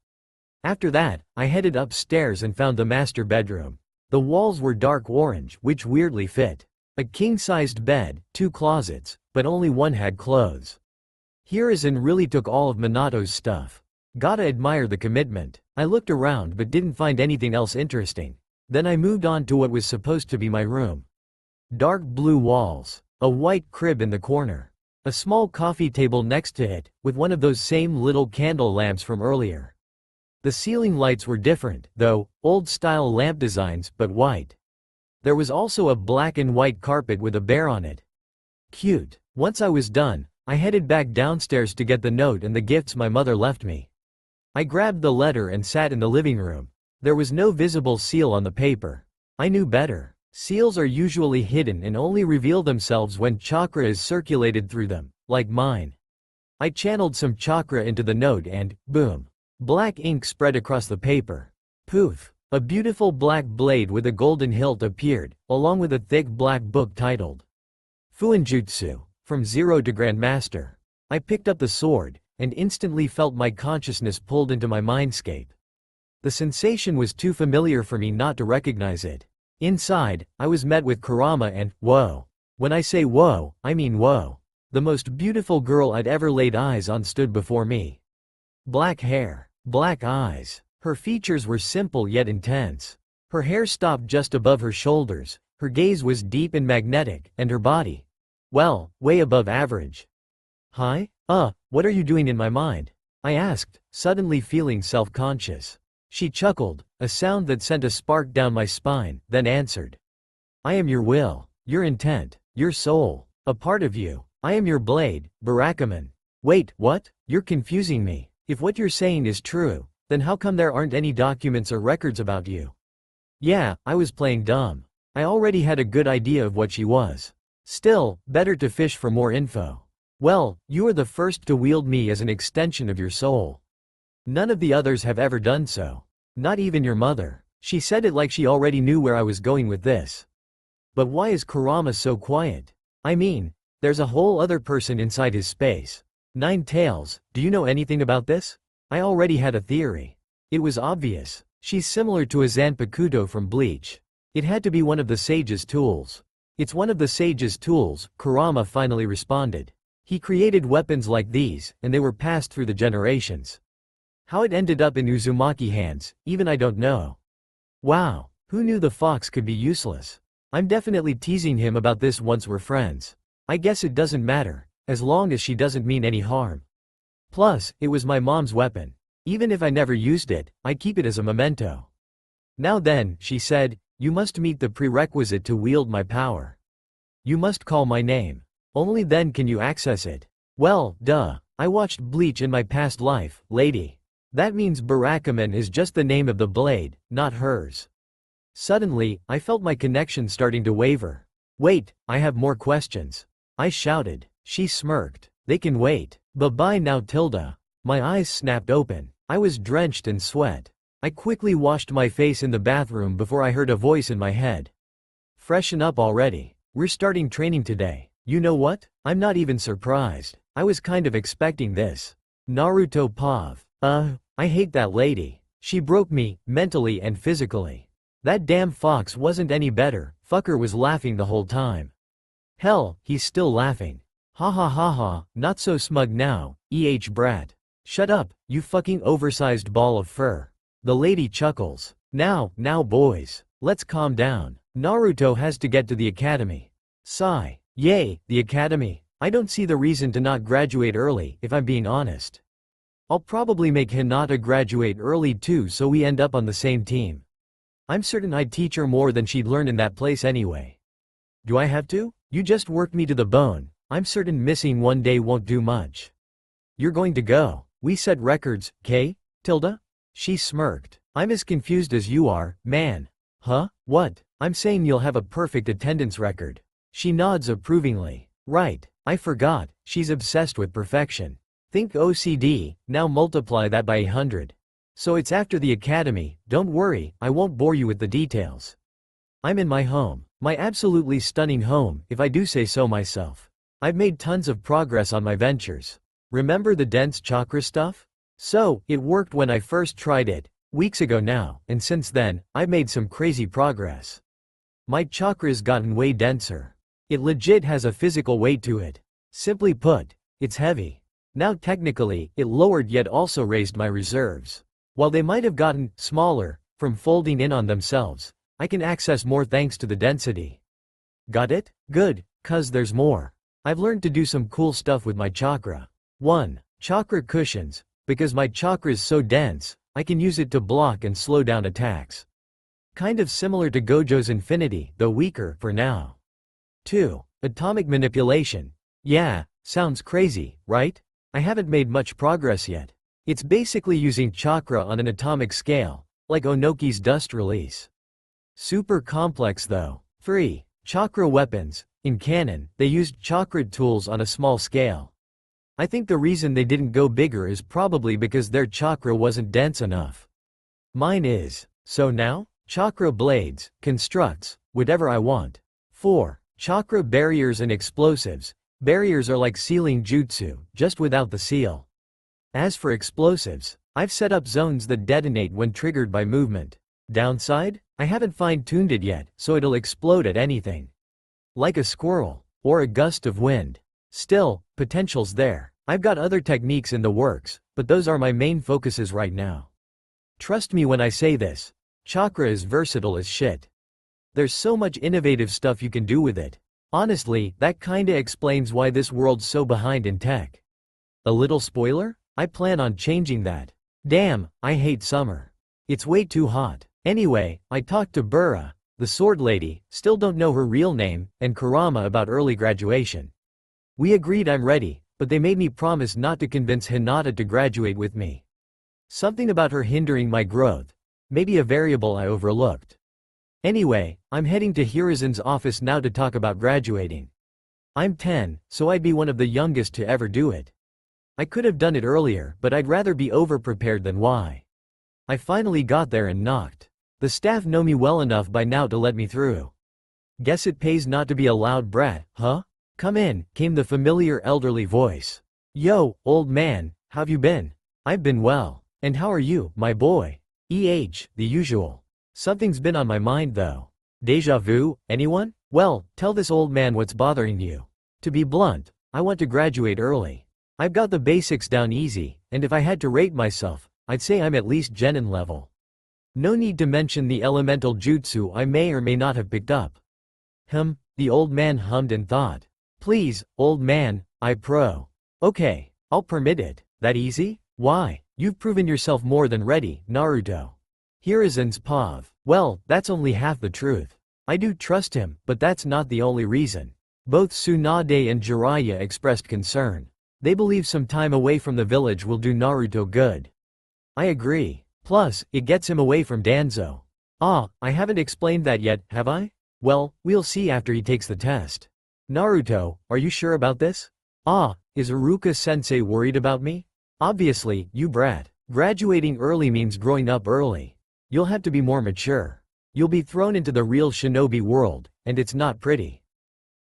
After that, I headed upstairs and found the master bedroom. The walls were dark orange, which weirdly fit. A king-sized bed, 2 closets, but only one had clothes. Hiruzen really took all of Minato's stuff. Gotta admire the commitment. I looked around but didn't find anything else interesting. Then I moved on to what was supposed to be my room. Dark blue walls. A white crib in the corner. A small coffee table next to it, with one of those same little candle lamps from earlier. The ceiling lights were different, though, old-style lamp designs, but white. There was also a black and white carpet with a bear on it. Cute. Once I was done, I headed back downstairs to get the note and the gifts my mother left me. I grabbed the letter and sat in the living room. There was no visible seal on the paper. I knew better. Seals are usually hidden and only reveal themselves when chakra is circulated through them, like mine. I channeled some chakra into the note and, boom. Black ink spread across the paper. Poof. A beautiful black blade with a golden hilt appeared, along with a thick black book titled Fuinjutsu, from Zero to Grandmaster. I picked up the sword, and instantly felt my consciousness pulled into my mindscape. The sensation was too familiar for me not to recognize it. Inside, I was met with Kurama and, whoa. When I say whoa, I mean whoa. The most beautiful girl I'd ever laid eyes on stood before me. Black hair, black eyes. Her features were simple yet intense. Her hair stopped just above her shoulders, her gaze was deep and magnetic, and her body, well, way above average. Hi? What are you doing in my mind? I asked, suddenly feeling self-conscious. She chuckled, a sound that sent a spark down my spine, then answered. I am your will, your intent, your soul, a part of you. I am your blade, Barakamon. Wait, what? You're confusing me. If what you're saying is true, then how come there aren't any documents or records about you? Yeah, I was playing dumb. I already had a good idea of what she was. Still, better to fish for more info. Well, you are the first to wield me as an extension of your soul. None of the others have ever done so. Not even your mother. She said it like she already knew where I was going with this. But why is Kurama so quiet? I mean, there's a whole other person inside his space. Nine Tails, do you know anything about this? I already had a theory. It was obvious. She's similar to a Zanpakuto from Bleach. It had to be one of the sage's tools. It's one of the sage's tools, Kurama finally responded. He created weapons like these, and they were passed through the generations. How it ended up in Uzumaki hands, even I don't know. Wow, who knew the fox could be useless? I'm definitely teasing him about this once we're friends. I guess it doesn't matter, as long as she doesn't mean any harm. Plus, it was my mom's weapon. Even if I never used it, I keep it as a memento. Now then, she said, you must meet the prerequisite to wield my power. You must call my name. Only then can you access it. Well, duh. I watched Bleach in my past life, lady. That means Barakamon is just the name of the blade, not hers. Suddenly, I felt my connection starting to waver. Wait, I have more questions. I shouted. She smirked. They can wait. Bye-bye now, Tilda. My eyes snapped open. I was drenched in sweat. I quickly washed my face in the bathroom before I heard a voice in my head. Freshen up already. We're starting training today. You know what? I'm not even surprised. I was kind of expecting this. Naruto Pav. I hate that lady. She broke me, mentally and physically. That damn fox wasn't any better, Fucker was laughing the whole time. Hell, he's still laughing. Ha ha ha ha, not so smug now, brat. Shut up, you fucking oversized ball of fur. The lady chuckles. Now boys, let's calm down. Naruto has to get to the academy. Sigh. Yay, the academy. I don't see the reason to not graduate early, if I'm being honest. I'll probably make Hinata graduate early too so we end up on the same team. I'm certain I'd teach her more than she'd learn in that place anyway. Do I have to? You just worked me to the bone. I'm certain missing one day won't do much. You're going to go. We set records, K? Tilda? She smirked. I'm as confused as you are, man. Huh? What? I'm saying you'll have a perfect attendance record. She nods approvingly. Right. I forgot. She's obsessed with perfection. Think OCD, now multiply that by 100. So it's after the academy, don't worry, I won't bore you with the details. I'm in my home. My absolutely stunning home, if I do say so myself. I've made tons of progress on my ventures. Remember the dense chakra stuff? So, it worked when I first tried it, weeks ago now, and since then, I've made some crazy progress. My chakra's gotten way denser. It legit has a physical weight to it. Simply put, it's heavy. Now technically, it lowered yet also raised my reserves. While they might have gotten smaller from folding in on themselves, I can access more thanks to the density. Got it? Good, cuz there's more. I've learned to do some cool stuff with my chakra. 1. Chakra cushions. Because my chakra is so dense, I can use it to block and slow down attacks. Kind of similar to Gojo's Infinity, though weaker for now. 2. Atomic manipulation. Yeah, sounds crazy, right? I haven't made much progress yet. It's basically using chakra on an atomic scale, like Onoki's dust release. Super complex though. 3. Chakra weapons. In canon, they used chakra tools on a small scale. I think the reason they didn't go bigger is probably because their chakra wasn't dense enough. Mine is. So now? Chakra blades, constructs, whatever I want. 4. Chakra barriers and explosives. Barriers are like sealing jutsu, just without the seal. As for explosives, I've set up zones that detonate when triggered by movement. Downside? I haven't fine-tuned it yet, so it'll explode at anything. Like a squirrel, or a gust of wind. Still, potential's there. I've got other techniques in the works, but those are my main focuses right now. Trust me when I say this, chakra is versatile as shit. There's so much innovative stuff you can do with it. Honestly, that kinda explains why this world's so behind in tech. A little spoiler? I plan on changing that. Damn, I hate summer. It's way too hot. Anyway, I talked to Bura, the sword lady, still don't know her real name, and Kurama about early graduation. We agreed I'm ready, but they made me promise not to convince Hinata to graduate with me. Something about her hindering my growth. Maybe a variable I overlooked. Anyway, I'm heading to Hiruzen's office now to talk about graduating. I'm 10, so I'd be one of the youngest to ever do it. I could have done it earlier, but I'd rather be overprepared than why. I finally got there and knocked. The staff know me well enough by now to let me through. Guess it pays not to be a loud brat, huh? Come in, came the familiar elderly voice. Yo, old man, how've you been? I've been well. And how are you, my boy? The usual. Something's been on my mind though. Deja vu, anyone? Well, tell this old man what's bothering you. To be blunt, I want to graduate early. I've got the basics down easy, and if I had to rate myself, I'd say I'm at least genin level. No need to mention the elemental jutsu I may or may not have picked up. The old man hummed and thought. Please, old man, I pro. Okay, I'll permit it. That easy? Why? You've proven yourself more than ready, Naruto. Hiruzen's pav. Well, that's only half the truth. I do trust him, but that's not the only reason. Both Tsunade and Jiraiya expressed concern. They believe some time away from the village will do Naruto good. I agree. Plus, it gets him away from Danzo. I haven't explained that yet, have I? Well, we'll see after he takes the test. Naruto, are you sure about this? Is Iruka-sensei worried about me? Obviously, you brat. Graduating early means growing up early. You'll have to be more mature. You'll be thrown into the real shinobi world, and it's not pretty.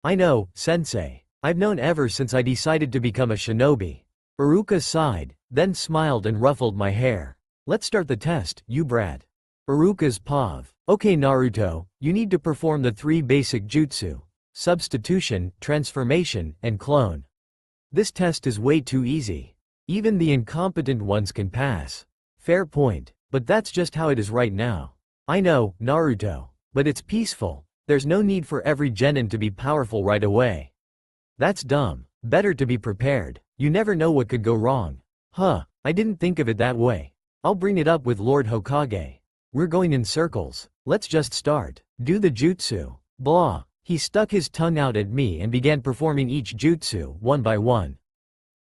I know, sensei. I've known ever since I decided to become a shinobi. Iruka sighed, then smiled and ruffled my hair. Let's start the test, you brat. Iruka's pav. Okay Naruto, you need to perform the 3 basic jutsu. Substitution, transformation, and clone. This test is way too easy. Even the incompetent ones can pass. Fair point, but that's just how it is right now. I know, Naruto. But it's peaceful. There's no need for every genin to be powerful right away. That's dumb. Better to be prepared. You never know what could go wrong. Huh, I didn't think of it that way. I'll bring it up with Lord Hokage. We're going in circles. Let's just start. Do the jutsu. Blah. He stuck his tongue out at me and began performing each jutsu, one by one.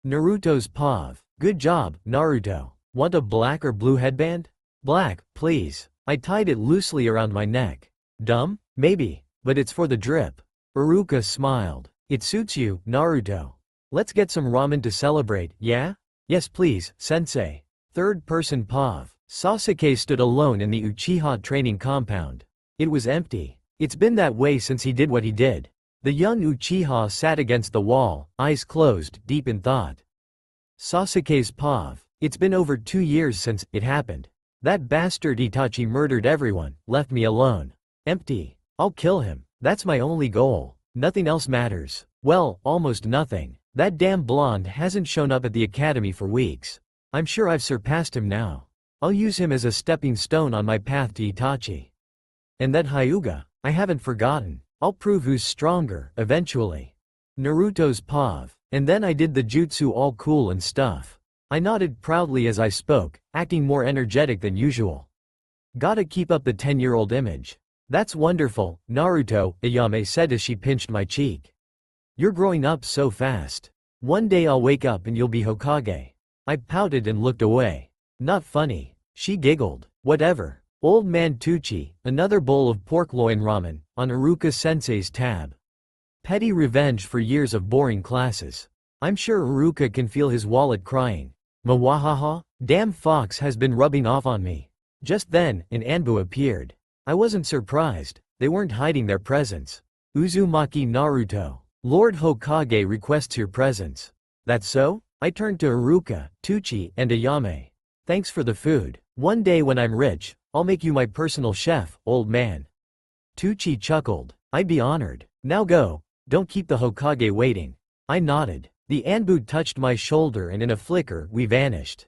Naruto's pav. Good job, Naruto. Want a black or blue headband? Black, please. I tied it loosely around my neck. Dumb? Maybe. But it's for the drip. Iruka smiled. It suits you, Naruto. Let's get some ramen to celebrate, yeah? Yes please, sensei. Third person pav. Sasuke stood alone in the Uchiha training compound. It was empty. It's been that way since he did what he did. The young Uchiha sat against the wall, eyes closed, deep in thought. Sasuke's pav. It's been over 2 years since it happened. That bastard Itachi murdered everyone, left me alone. Empty. I'll kill him. That's my only goal. Nothing else matters. Well, almost nothing. That damn blonde hasn't shown up at the academy for weeks. I'm sure I've surpassed him now. I'll use him as a stepping stone on my path to Itachi. And that Hyuga, I haven't forgotten. I'll prove who's stronger, eventually. Naruto's pav. And then I did the jutsu all cool and stuff. I nodded proudly as I spoke, acting more energetic than usual. Gotta keep up the 10-year-old image. That's wonderful, Naruto, Ayame said as she pinched my cheek. You're growing up so fast. One day I'll wake up and you'll be Hokage. I pouted and looked away. Not funny. She giggled. Whatever. Old man Tucci, another bowl of pork loin ramen, on Iruka sensei's tab. Petty revenge for years of boring classes. I'm sure Iruka can feel his wallet crying. Mwahaha, damn fox has been rubbing off on me. Just then, an Anbu appeared. I wasn't surprised. They weren't hiding their presence. Uzumaki Naruto. Lord Hokage requests your presence. That's so? I turned to Iruka, Tucci, and Ayame. Thanks for the food. One day when I'm rich, I'll make you my personal chef, old man. Tucci chuckled. I'd be honored. Now go. Don't keep the Hokage waiting. I nodded. The Anbu touched my shoulder and in a flicker, we vanished.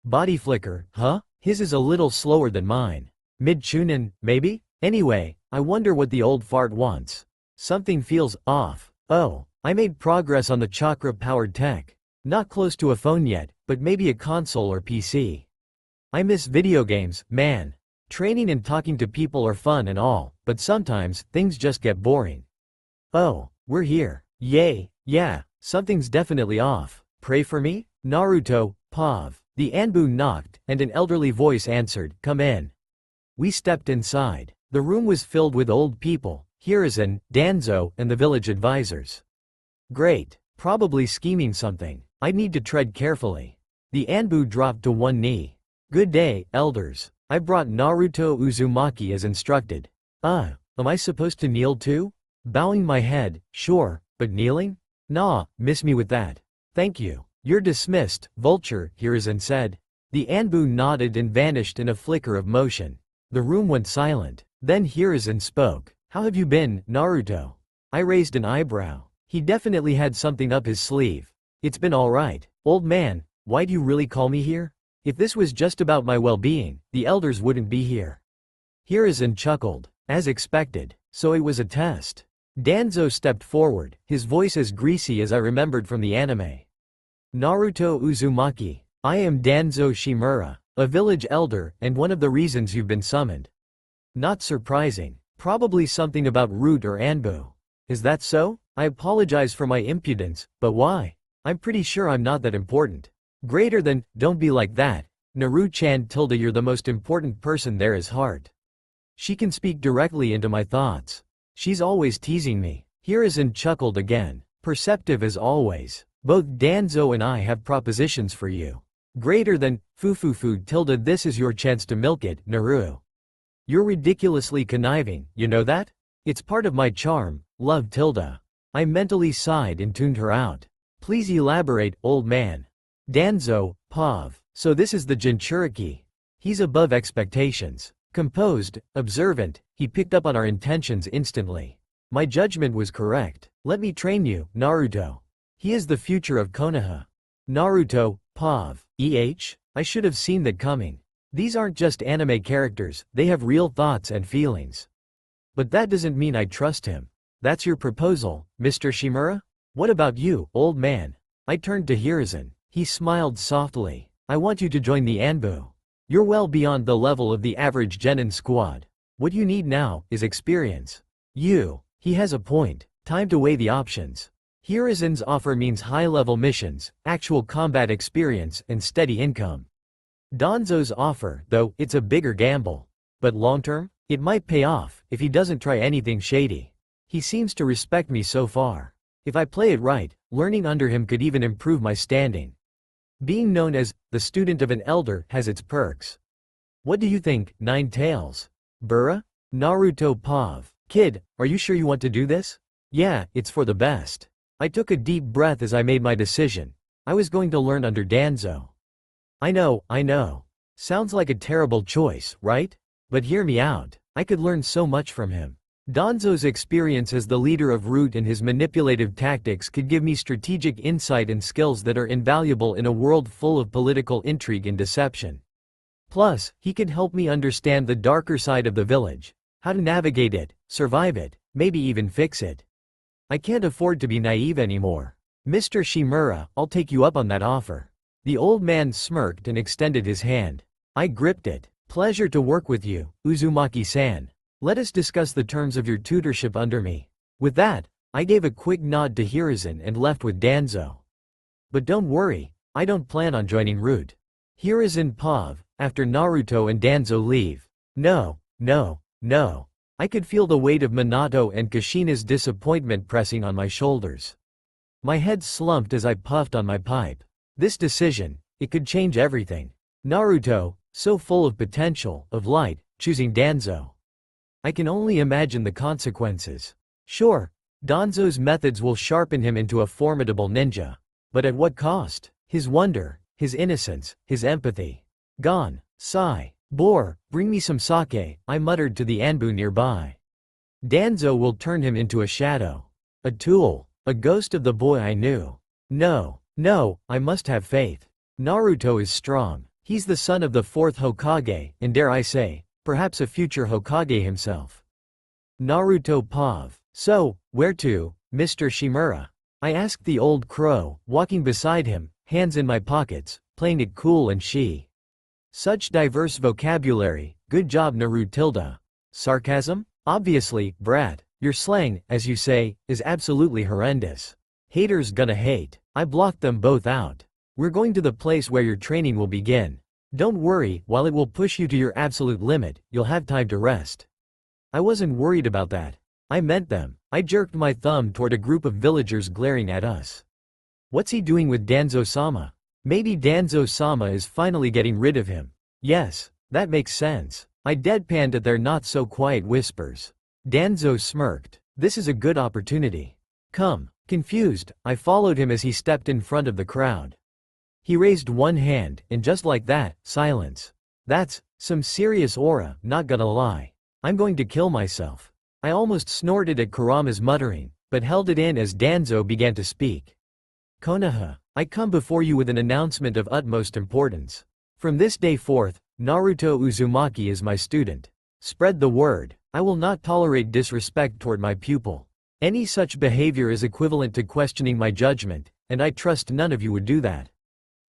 Body flicker, huh? His is a little slower than mine. Mid-chunin, maybe? Anyway, I wonder what the old fart wants. Something feels off. Oh, I made progress on the chakra-powered tech. Not close to a phone yet, but maybe a console or PC. I miss video games, man. Training and talking to people are fun and all, but sometimes, things just get boring. Oh, we're here. Yay, yeah, something's definitely off. Pray for me? Naruto, pav. The Anbu knocked, and an elderly voice answered, come in. We stepped inside. The room was filled with old people, Hiruzen, Danzo, and the village advisors. Great. Probably scheming something. I'd need to tread carefully. The Anbu dropped to one knee. Good day, elders. I brought Naruto Uzumaki as instructed. Am I supposed to kneel too? Bowing my head, sure, but kneeling? Nah, miss me with that. Thank you. You're dismissed, Vulture, Hiruzen said. The Anbu nodded and vanished in a flicker of motion. The room went silent. Then Hiruzen spoke. How have you been, Naruto? I raised an eyebrow. He definitely had something up his sleeve. It's been alright. Old man, why'd you really call me here? If this was just about my well-being, the elders wouldn't be here. Hiruzen chuckled. As expected. So it was a test. Danzo stepped forward, his voice as greasy as I remembered from the anime. Naruto Uzumaki. I am Danzo Shimura, a village elder, and one of the reasons you've been summoned. Not surprising. Probably something about root or Anbu. Is that so? I apologize for my impudence, but why? I'm pretty sure I'm not that important. Greater than, don't be like that. Naru-chan tilde you're the most important person there is heart. She can speak directly into my thoughts. She's always teasing me. Hiruzen chuckled again. Perceptive as always. Both Danzo and I have propositions for you. Greater than, fufufu tilde this is your chance to milk it, Naru. You're ridiculously conniving, you know that? It's part of my charm, love tilde. I mentally sighed and tuned her out. Please elaborate, old man. Danzo, pav. So this is the Jinchuriki. He's above expectations. Composed, observant, he picked up on our intentions instantly. My judgment was correct. Let me train you, Naruto. He is the future of Konoha. Naruto, Pav. I should have seen that coming. These aren't just anime characters, they have real thoughts and feelings. But that doesn't mean I trust him. That's your proposal, Mr. Shimura? What about you, old man? I turned to Hiruzen. He smiled softly. I want you to join the Anbu. You're well beyond the level of the average genin squad. What you need now is experience. He has a point. Time to weigh the options. Hiruzen's offer means high-level missions, actual combat experience, and steady income. Danzo's offer, though, it's a bigger gamble. But long-term, it might pay off if he doesn't try anything shady. He seems to respect me so far. If I play it right, learning under him could even improve my standing. Being known as the student of an elder has its perks. What do you think, Nine Tails? Burra? Naruto Pav. Kid, are you sure you want to do this? Yeah, it's for the best. I took a deep breath as I made my decision. I was going to learn under Danzo. I know. Sounds like a terrible choice, right? But hear me out. I could learn so much from him. Danzo's experience as the leader of Root and his manipulative tactics could give me strategic insight and skills that are invaluable in a world full of political intrigue and deception. Plus, he could help me understand the darker side of the village, how to navigate it, survive it, maybe even fix it. I can't afford to be naive anymore. Mr. Shimura, I'll take you up on that offer. The old man smirked and extended his hand. I gripped it. Pleasure to work with you, Uzumaki-san. Let us discuss the terms of your tutorship under me. With that, I gave a quick nod to Hiruzen and left with Danzo. But don't worry, I don't plan on joining Root. Hiruzen Pav, after Naruto and Danzo leave. No. I could feel the weight of Minato and Kushina's disappointment pressing on my shoulders. My head slumped as I puffed on my pipe. This decision, it could change everything. Naruto, so full of potential, of light, choosing Danzo. I can only imagine the consequences. Sure, Danzo's methods will sharpen him into a formidable ninja. But at what cost? His wonder, his innocence, his empathy. Gone. Sigh. Bore, bring me some sake, I muttered to the Anbu nearby. Danzo will turn him into a shadow. A tool. A ghost of the boy I knew. No, I must have faith. Naruto is strong. He's the son of the fourth Hokage, and dare I say, perhaps a future Hokage himself. Naruto Pav. So, where to, Mr. Shimura? I asked the old crow, walking beside him, hands in my pockets, playing it cool and she. Such diverse vocabulary, good job Narutilda. Sarcasm? Obviously, brat. Your slang, as you say, is absolutely horrendous. Haters gonna hate. I blocked them both out. We're going to the place where your training will begin. Don't worry, while it will push you to your absolute limit, you'll have time to rest. I wasn't worried about that. I meant them. I jerked my thumb toward a group of villagers glaring at us. What's he doing with Danzo-sama? Maybe Danzo-sama is finally getting rid of him. Yes, that makes sense. I deadpanned at their not-so-quiet whispers. Danzo smirked. This is a good opportunity. Come. Confused, I followed him as he stepped in front of the crowd. He raised one hand, and just like that, silence. That's some serious aura, not gonna lie. I'm going to kill myself. I almost snorted at Kurama's muttering, but held it in as Danzo began to speak. Konoha, I come before you with an announcement of utmost importance. From this day forth, Naruto Uzumaki is my student. Spread the word. I will not tolerate disrespect toward my pupil. Any such behavior is equivalent to questioning my judgment, and I trust none of you would do that.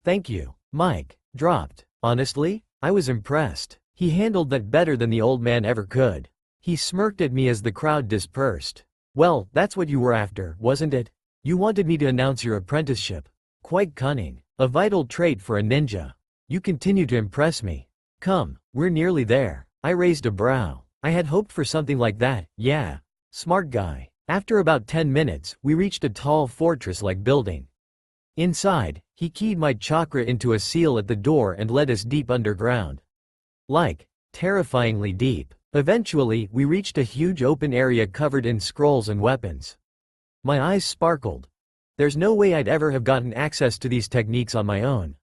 Thank you. Mike dropped. Honestly, I was impressed. He handled that better than the old man ever could. He smirked at me as the crowd dispersed. Well, that's what you were after, wasn't it? You wanted me to announce your apprenticeship. Quite cunning. A vital trait for a ninja. You continue to impress me. Come, we're nearly there. I raised a brow. I had hoped for something like that, yeah. Smart guy. After about 10 minutes, we reached a tall fortress-like building. Inside, he keyed my chakra into a seal at the door and led us deep underground. Terrifyingly deep. Eventually, we reached a huge open area covered in scrolls and weapons. My eyes sparkled. There's no way I'd ever have gotten access to these techniques on my own.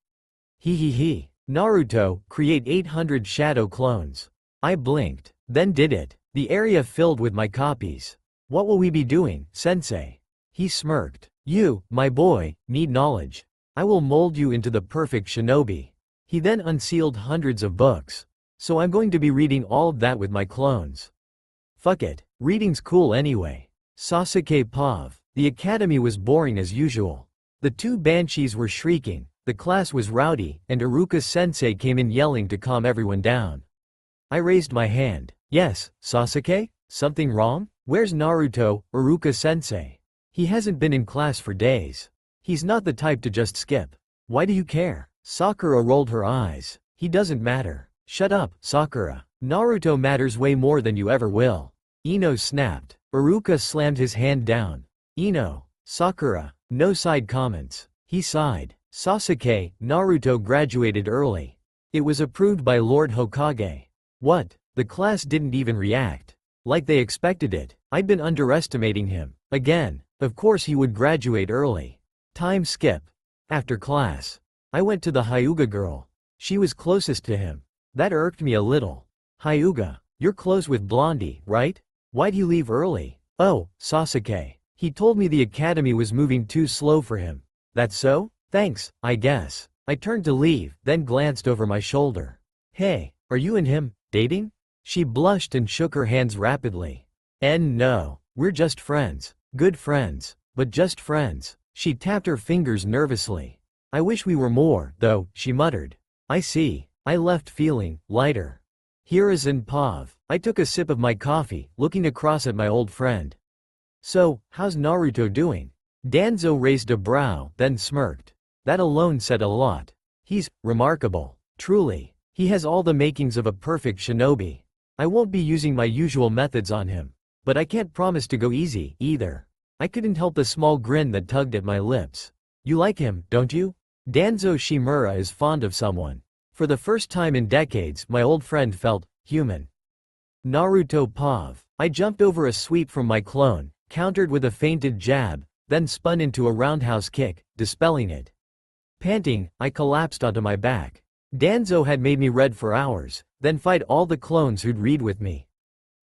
Naruto, create 800 shadow clones. I blinked, then did it. The area filled with my copies. What will we be doing, sensei? He smirked. You, my boy, need knowledge. I will mold you into the perfect shinobi. He then unsealed hundreds of books. So I'm going to be reading all of that with my clones. Fuck it, reading's cool anyway. Sasuke Pav. The academy was boring as usual. The two banshees were shrieking, the class was rowdy, and Iruka-sensei came in yelling to calm everyone down. I raised my hand. Yes, Sasuke? Something wrong? Where's Naruto, Iruka-sensei? He hasn't been in class for days. He's not the type to just skip. Why do you care? Sakura rolled her eyes. He doesn't matter. Shut up, Sakura. Naruto matters way more than you ever will. Ino snapped. Iruka slammed his hand down. Ino. Sakura. No side comments. He sighed. Sasuke, Naruto graduated early. It was approved by Lord Hokage. What? The class didn't even react. Like they expected it. I'd been underestimating him. Again. Of course he would graduate early. Time skip. After class. I went to the Hyuga girl. She was closest to him. That irked me a little. Hyuga, you're close with Blondie, right? Why'd you leave early? Oh, Sasuke. He told me the academy was moving too slow for him. That's so? Thanks, I guess. I turned to leave, then glanced over my shoulder. Hey, are you and him dating? She blushed and shook her hands rapidly. No, we're just friends. Good friends, but just friends. She tapped her fingers nervously. I wish we were more, though, she muttered. I see. I left feeling lighter. Hiruzen Pav. I took a sip of my coffee, looking across at my old friend. So, how's Naruto doing? Danzo raised a brow, then smirked. That alone said a lot. He's remarkable. Truly. He has all the makings of a perfect shinobi. I won't be using my usual methods on him. But I can't promise to go easy, either. I couldn't help the small grin that tugged at my lips. You like him, don't you? Danzo Shimura is fond of someone. For the first time in decades, my old friend felt human. Naruto Pav. I jumped over a sweep from my clone, countered with a feinted jab, then spun into a roundhouse kick, dispelling it. Panting, I collapsed onto my back. Danzo had made me read for hours, then fight all the clones who'd read with me.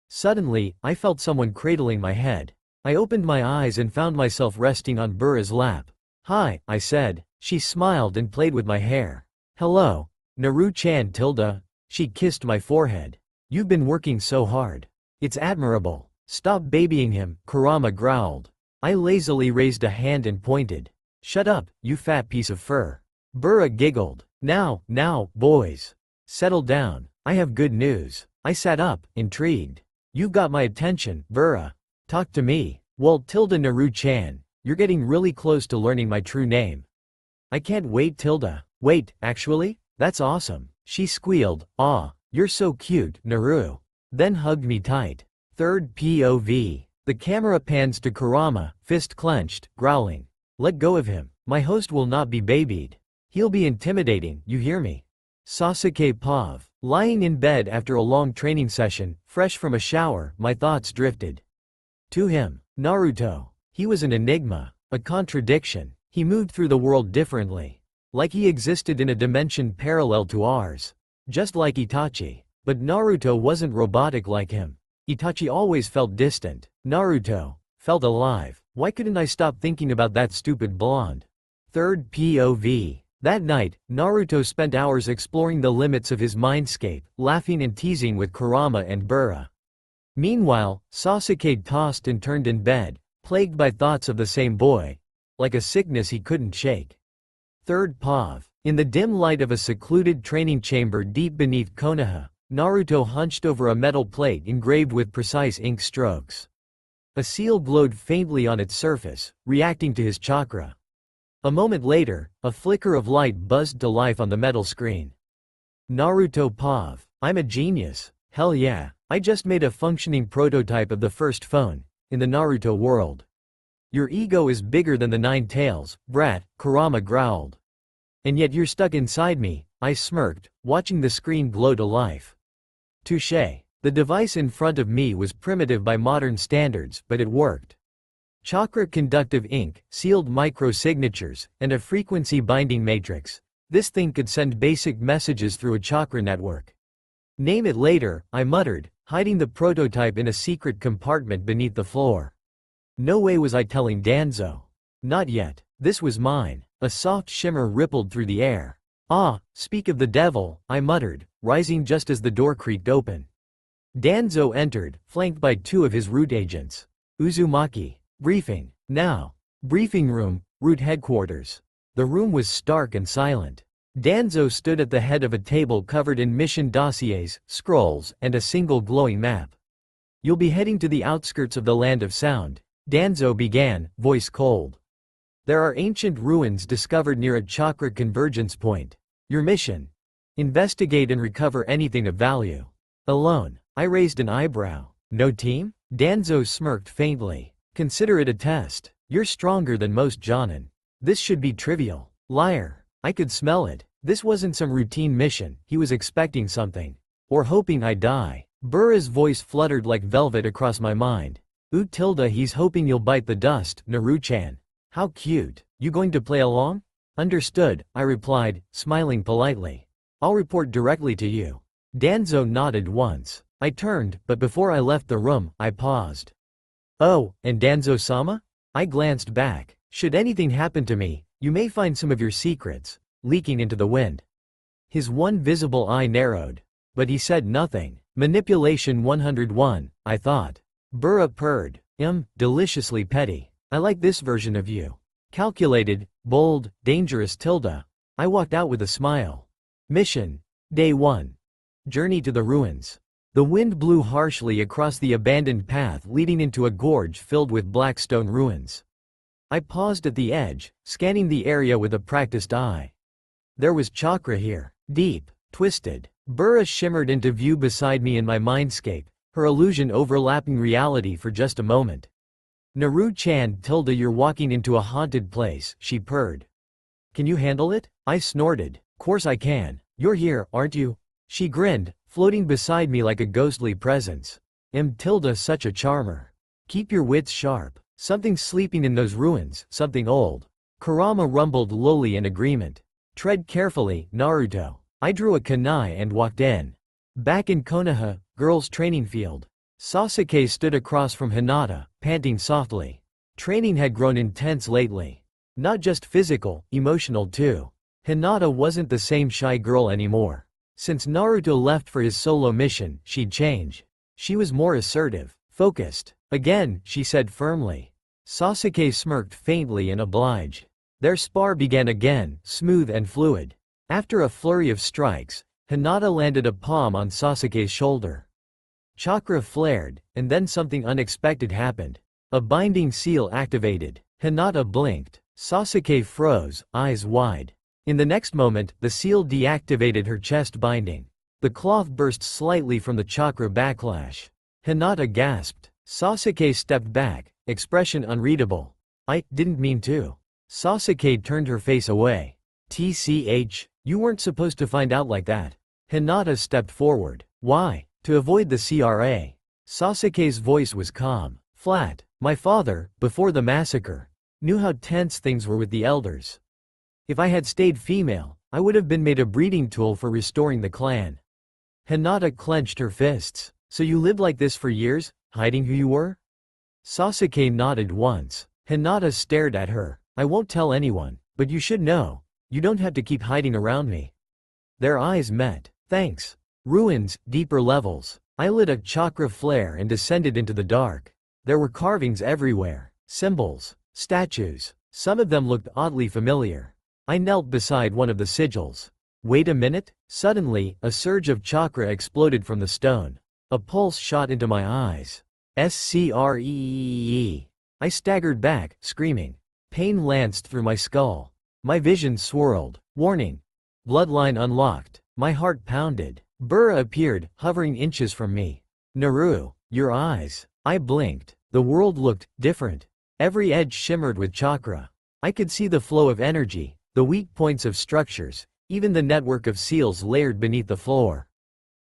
Suddenly, I felt someone cradling my head. I opened my eyes and found myself resting on Burra's lap. Hi, I said. She smiled and played with my hair. Hello. Naru-chan tilde. She kissed my forehead. You've been working so hard. It's admirable. Stop babying him, Kurama growled. I lazily raised a hand and pointed. Shut up, you fat piece of fur. Burra giggled. Now, boys. Settle down. I have good news. I sat up, intrigued. You've got my attention, Burra. Talk to me. Well, tilde Naru-chan, you're getting really close to learning my true name. I can't wait tilde. Wait, actually? That's awesome. She squealed. Aw, you're so cute, Naru. Then hugged me tight. Third POV. The camera pans to Kurama, fist clenched, growling. Let go of him. My host will not be babied. He'll be intimidating, you hear me? Sasuke Pav. Lying in bed after a long training session, fresh from a shower, my thoughts drifted. To him. Naruto. He was an enigma. A contradiction. He moved through the world differently. Like he existed in a dimension parallel to ours. Just like Itachi. But Naruto wasn't robotic like him. Itachi always felt distant. Naruto felt alive. Why couldn't I stop thinking about that stupid blonde? Third POV. That night, Naruto spent hours exploring the limits of his mindscape, laughing and teasing with Kurama and Burra. Meanwhile, Sasuke tossed and turned in bed, plagued by thoughts of the same boy. Like a sickness he couldn't shake. Third POV. In the dim light of a secluded training chamber deep beneath Konoha, Naruto hunched over a metal plate engraved with precise ink strokes. A seal glowed faintly on its surface, reacting to his chakra. A moment later, a flicker of light buzzed to life on the metal screen. Naruto Pav. I'm a genius. Hell yeah, I just made a functioning prototype of the first phone, in the Naruto world. Your ego is bigger than the 9 tails, brat, Kurama growled. And yet you're stuck inside me, I smirked, watching the screen glow to life. Touché. The device in front of me was primitive by modern standards, but it worked. Chakra-conductive ink, sealed micro-signatures, and a frequency-binding matrix. This thing could send basic messages through a chakra network. Name it later, I muttered, hiding the prototype in a secret compartment beneath the floor. No way was I telling Danzo. Not yet. This was mine. A soft shimmer rippled through the air. Ah, speak of the devil, I muttered, rising just as the door creaked open. Danzo entered, flanked by two of his root agents. Uzumaki. Briefing. Now. Briefing room, root headquarters. The room was stark and silent. Danzo stood at the head of a table covered in mission dossiers, scrolls, and a single glowing map. You'll be heading to the outskirts of the Land of Sound, Danzo began, voice cold. There are ancient ruins discovered near a chakra convergence point. Your mission? Investigate and recover anything of value. Alone? I raised an eyebrow. No team? Danzo smirked faintly. Consider it a test. You're stronger than most Jonin. This should be trivial. Liar. I could smell it. This wasn't some routine mission. He was expecting something. Or hoping I'd die. Burra's voice fluttered like velvet across my mind. He's hoping you'll bite the dust, Naruto-chan. How cute. You going to play along? Understood, I replied, smiling politely. I'll report directly to you. Danzo nodded once. I turned, but before I left the room, I paused. Oh, and Danzo-sama? I glanced back. Should anything happen to me, you may find some of your secrets leaking into the wind. His one visible eye narrowed. But he said nothing. Manipulation 101, I thought. Burra purred. Deliciously petty. I like this version of you. Calculated, bold, dangerous tilde. I walked out with a smile. Mission. Day 1. Journey to the ruins. The wind blew harshly across the abandoned path leading into a gorge filled with black stone ruins. I paused at the edge, scanning the area with a practiced eye. There was chakra here. Deep, twisted. Burra shimmered into view beside me in my mindscape, her illusion overlapping reality for just a moment. Naru-chan, you're walking into a haunted place, she purred. Can you handle it? I snorted. Course I can. You're here, aren't you? She grinned, floating beside me like a ghostly presence. Such a charmer. Keep your wits sharp. Something's sleeping in those ruins, something old. Kurama rumbled lowly in agreement. Tread carefully, Naruto. I drew a kunai and walked in. Back in Konoha, girls' training field. Sasuke stood across from Hinata, panting softly. Training had grown intense lately. Not just physical, emotional too. Hinata wasn't the same shy girl anymore. Since Naruto left for his solo mission, she'd changed. She was more assertive, focused. Again, she said firmly. Sasuke smirked faintly and obliged. Their spar began again, smooth and fluid. After a flurry of strikes, Hinata landed a palm on Sasuke's shoulder. Chakra flared, and then something unexpected happened. A binding seal activated. Hinata blinked. Sasuke froze, eyes wide. In the next moment, the seal deactivated her chest binding. The cloth burst slightly from the chakra backlash. Hinata gasped. Sasuke stepped back, expression unreadable. I didn't mean to. Sasuke turned her face away. TCH, you weren't supposed to find out like that. Hinata stepped forward. Why? To avoid the CRA. Sasuke's voice was calm, flat. My father, before the massacre, knew how tense things were with the elders. If I had stayed female, I would have been made a breeding tool for restoring the clan. Hinata clenched her fists. So you lived like this for years, hiding who you were? Sasuke nodded once. Hinata stared at her. I won't tell anyone, but you should know. You don't have to keep hiding around me. Their eyes met. Thanks. Ruins, deeper levels. I lit a chakra flare and descended into the dark. There were carvings everywhere. Symbols. Statues. Some of them looked oddly familiar. I knelt beside one of the sigils. Wait a minute. Suddenly, a surge of chakra exploded from the stone. A pulse shot into my eyes. Screee. I staggered back, screaming. Pain lanced through my skull. My vision swirled. Warning. Bloodline unlocked. My heart pounded. Burra appeared, hovering inches from me. Naru, your eyes. I blinked. The world looked different. Every edge shimmered with chakra. I could see the flow of energy, the weak points of structures, even the network of seals layered beneath the floor.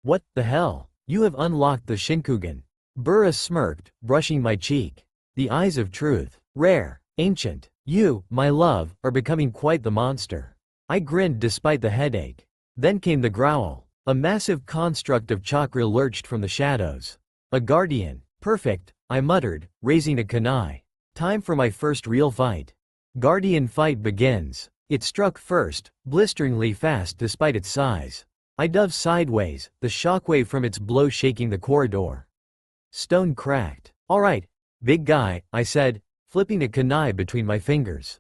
What the hell? You have unlocked the Shinkugan. Burra smirked, brushing my cheek. The eyes of truth. Rare. Ancient. You, my love, are becoming quite the monster. I grinned despite the headache. Then came the growl. A massive construct of chakra lurched from the shadows. A guardian. Perfect, I muttered, raising a kunai. Time for my first real fight. Guardian fight begins. It struck first, blisteringly fast despite its size. I dove sideways, the shockwave from its blow shaking the corridor. Stone cracked. Alright, big guy, I said, flipping a kunai between my fingers.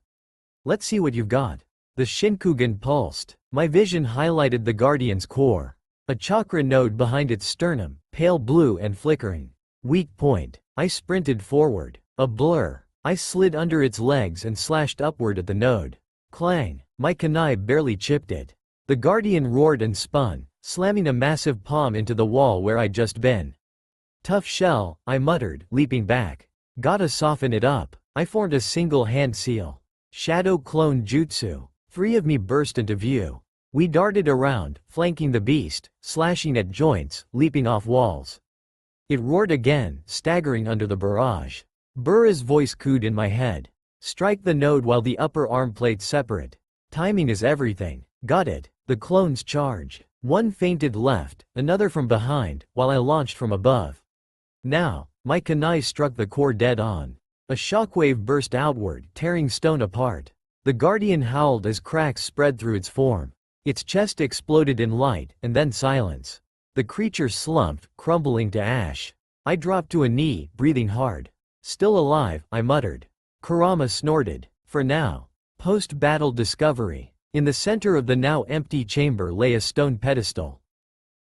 Let's see what you've got. The Shinkugan pulsed. My vision highlighted the Guardian's core. A chakra node behind its sternum, pale blue and flickering. Weak point. I sprinted forward. A blur. I slid under its legs and slashed upward at the node. Clang. My kunai barely chipped it. The Guardian roared and spun, slamming a massive palm into the wall where I'd just been. Tough shell, I muttered, leaping back. Gotta soften it up. I formed a single hand seal. Shadow clone jutsu. 3 of me burst into view. We darted around, flanking the beast, slashing at joints, leaping off walls. It roared again, staggering under the barrage. Burra's voice cooed in my head. Strike the node while the upper arm plates separate. Timing is everything. Got it. The clones charged. One feinted left, another from behind, while I launched from above. Now, my kunai struck the core dead on. A shockwave burst outward, tearing stone apart. The Guardian howled as cracks spread through its form. Its chest exploded in light, and then silence. The creature slumped, crumbling to ash. I dropped to a knee, breathing hard. Still alive, I muttered. Kurama snorted. For now. Post-battle discovery. In the center of the now empty chamber lay a stone pedestal.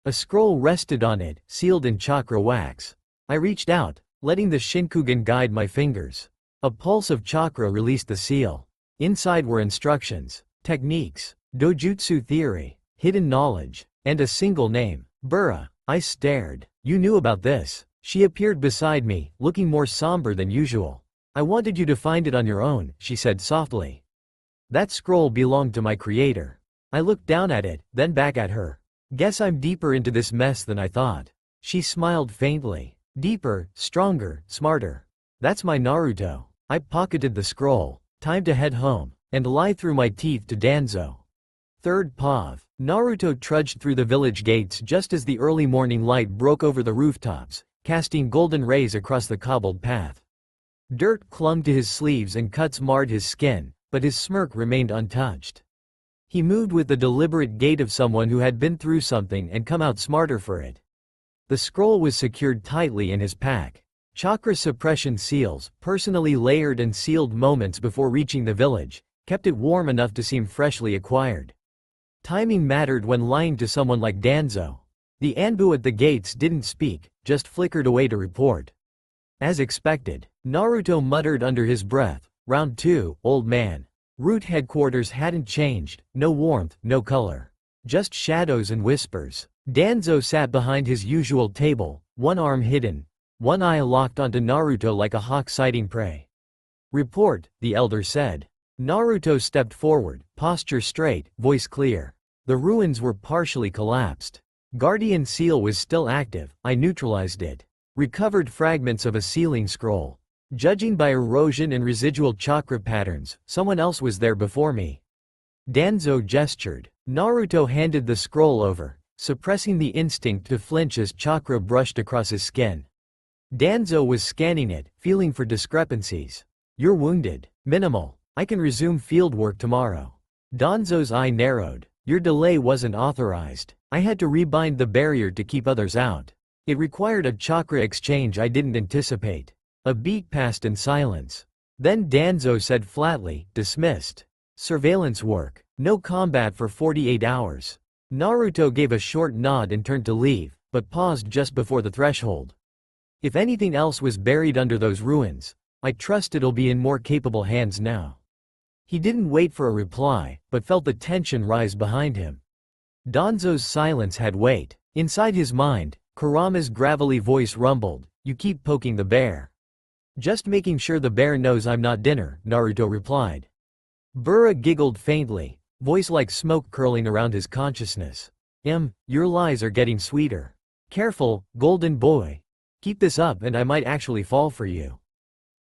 A scroll rested on it, sealed in chakra wax. I reached out, letting the Shinkugan guide my fingers. A pulse of chakra released the seal. Inside were instructions, techniques, dojutsu theory, hidden knowledge, and a single name. Burra. I stared. You knew about this. She appeared beside me, looking more somber than usual. I wanted you to find it on your own, she said softly. That scroll belonged to my creator. I looked down at it, then back at her. Guess I'm deeper into this mess than I thought. She smiled faintly. Deeper, stronger, smarter. That's my Naruto. I pocketed the scroll. Time to head home, and lie through my teeth to Danzo. Third Pav. Naruto trudged through the village gates just as the early morning light broke over the rooftops, casting golden rays across the cobbled path. Dirt clung to his sleeves and cuts marred his skin, but his smirk remained untouched. He moved with the deliberate gait of someone who had been through something and come out smarter for it. The scroll was secured tightly in his pack. Chakra suppression seals, personally layered and sealed moments before reaching the village, kept it warm enough to seem freshly acquired. Timing mattered when lying to someone like Danzo. The Anbu at the gates didn't speak, just flickered away to report. As expected, Naruto muttered under his breath, "Round 2, old man." Route headquarters hadn't changed, no warmth, no color. Just shadows and whispers. Danzo sat behind his usual table, one arm hidden, one eye locked onto Naruto like a hawk sighting prey. "Report," the elder said. Naruto stepped forward, posture straight, voice clear. The ruins were partially collapsed. Guardian seal was still active, I neutralized it. Recovered fragments of a sealing scroll. Judging by erosion and residual chakra patterns, someone else was there before me. Danzo gestured. Naruto handed the scroll over, suppressing the instinct to flinch as chakra brushed across his skin. Danzo was scanning it, feeling for discrepancies. "You're wounded. Minimal. I can resume field work tomorrow." Danzo's eye narrowed. "Your delay wasn't authorized. I had to rebind the barrier to keep others out. It required a chakra exchange I didn't anticipate." A beat passed in silence. Then Danzo said flatly, "Dismissed. Surveillance work. No combat for 48 hours. Naruto gave a short nod and turned to leave, but paused just before the threshold. If anything else was buried under those ruins, I trust it'll be in more capable hands now. He didn't wait for a reply, but felt the tension rise behind him. Danzo's silence had weight. Inside his mind, Kurama's gravelly voice rumbled, "You keep poking the bear." "Just making sure the bear knows I'm not dinner," Naruto replied. Burra giggled faintly, voice like smoke curling around his consciousness. Your lies are getting sweeter. Careful, golden boy. Keep this up and I might actually fall for you."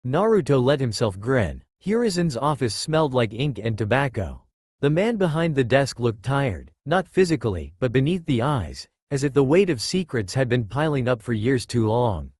Naruto let himself grin. Hirizen's office smelled like ink and tobacco. The man behind the desk looked tired, not physically, but beneath the eyes, as if the weight of secrets had been piling up for years too long.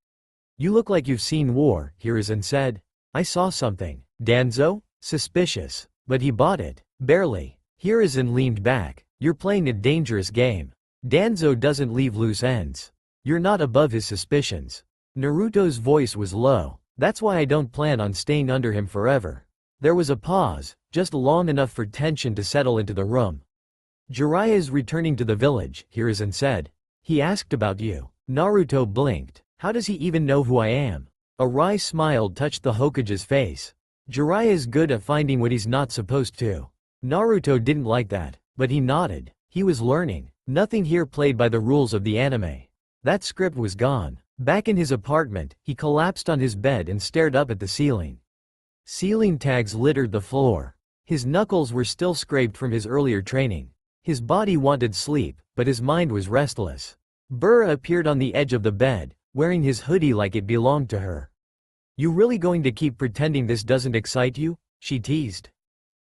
"You look like you've seen war," Hiruzen said. "I saw something." Danzo? Suspicious. "But he bought it." "Barely." Hiruzen leaned back. "You're playing a dangerous game. Danzo doesn't leave loose ends. You're not above his suspicions." Naruto's voice was low. "That's why I don't plan on staying under him forever." There was a pause, just long enough for tension to settle into the room. "Jiraiya is returning to the village," Hiruzen said. "He asked about you." Naruto blinked. "How does he even know who I am?" A wry smile touched the Hokage's face. "Jiraiya is good at finding what he's not supposed to." Naruto didn't like that, but he nodded. He was learning. Nothing here played by the rules of the anime. That script was gone. Back in his apartment, he collapsed on his bed and stared up at the ceiling. Ceiling tags littered the floor. His knuckles were still scraped from his earlier training. His body wanted sleep, but his mind was restless. Burra appeared on the edge of the bed, wearing his hoodie like it belonged to her. "You really going to keep pretending this doesn't excite you?" she teased.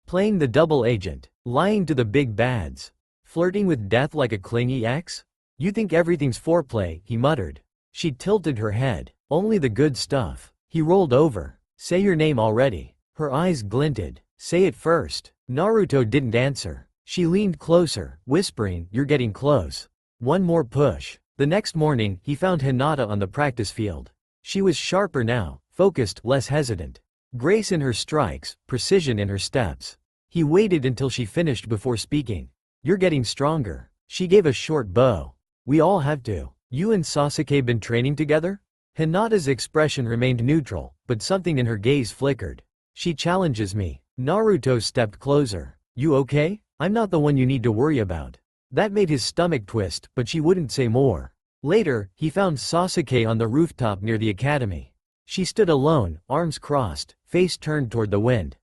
"Playing the double agent, lying to the big bads, flirting with death like a clingy ex? You think everything's foreplay," he muttered. She tilted her head. "Only the good stuff." He rolled over. "Say your name already." Her eyes glinted. "Say it first." Naruto didn't answer. She leaned closer, whispering, "You're getting close." One more push. The next morning, he found Hinata on the practice field. She was sharper now, focused, less hesitant. Grace in her strikes, precision in her steps. He waited until she finished before speaking. "You're getting stronger." She gave a short bow. "We all have to." "You and Sasuke been training together?" Hinata's expression remained neutral, but something in her gaze flickered. "She challenges me." Naruto stepped closer. "You okay? I'm not the one you need to worry about." That made his stomach twist, but she wouldn't say more. Later, he found Sasuke on the rooftop near the academy. She stood alone, arms crossed, face turned toward the wind.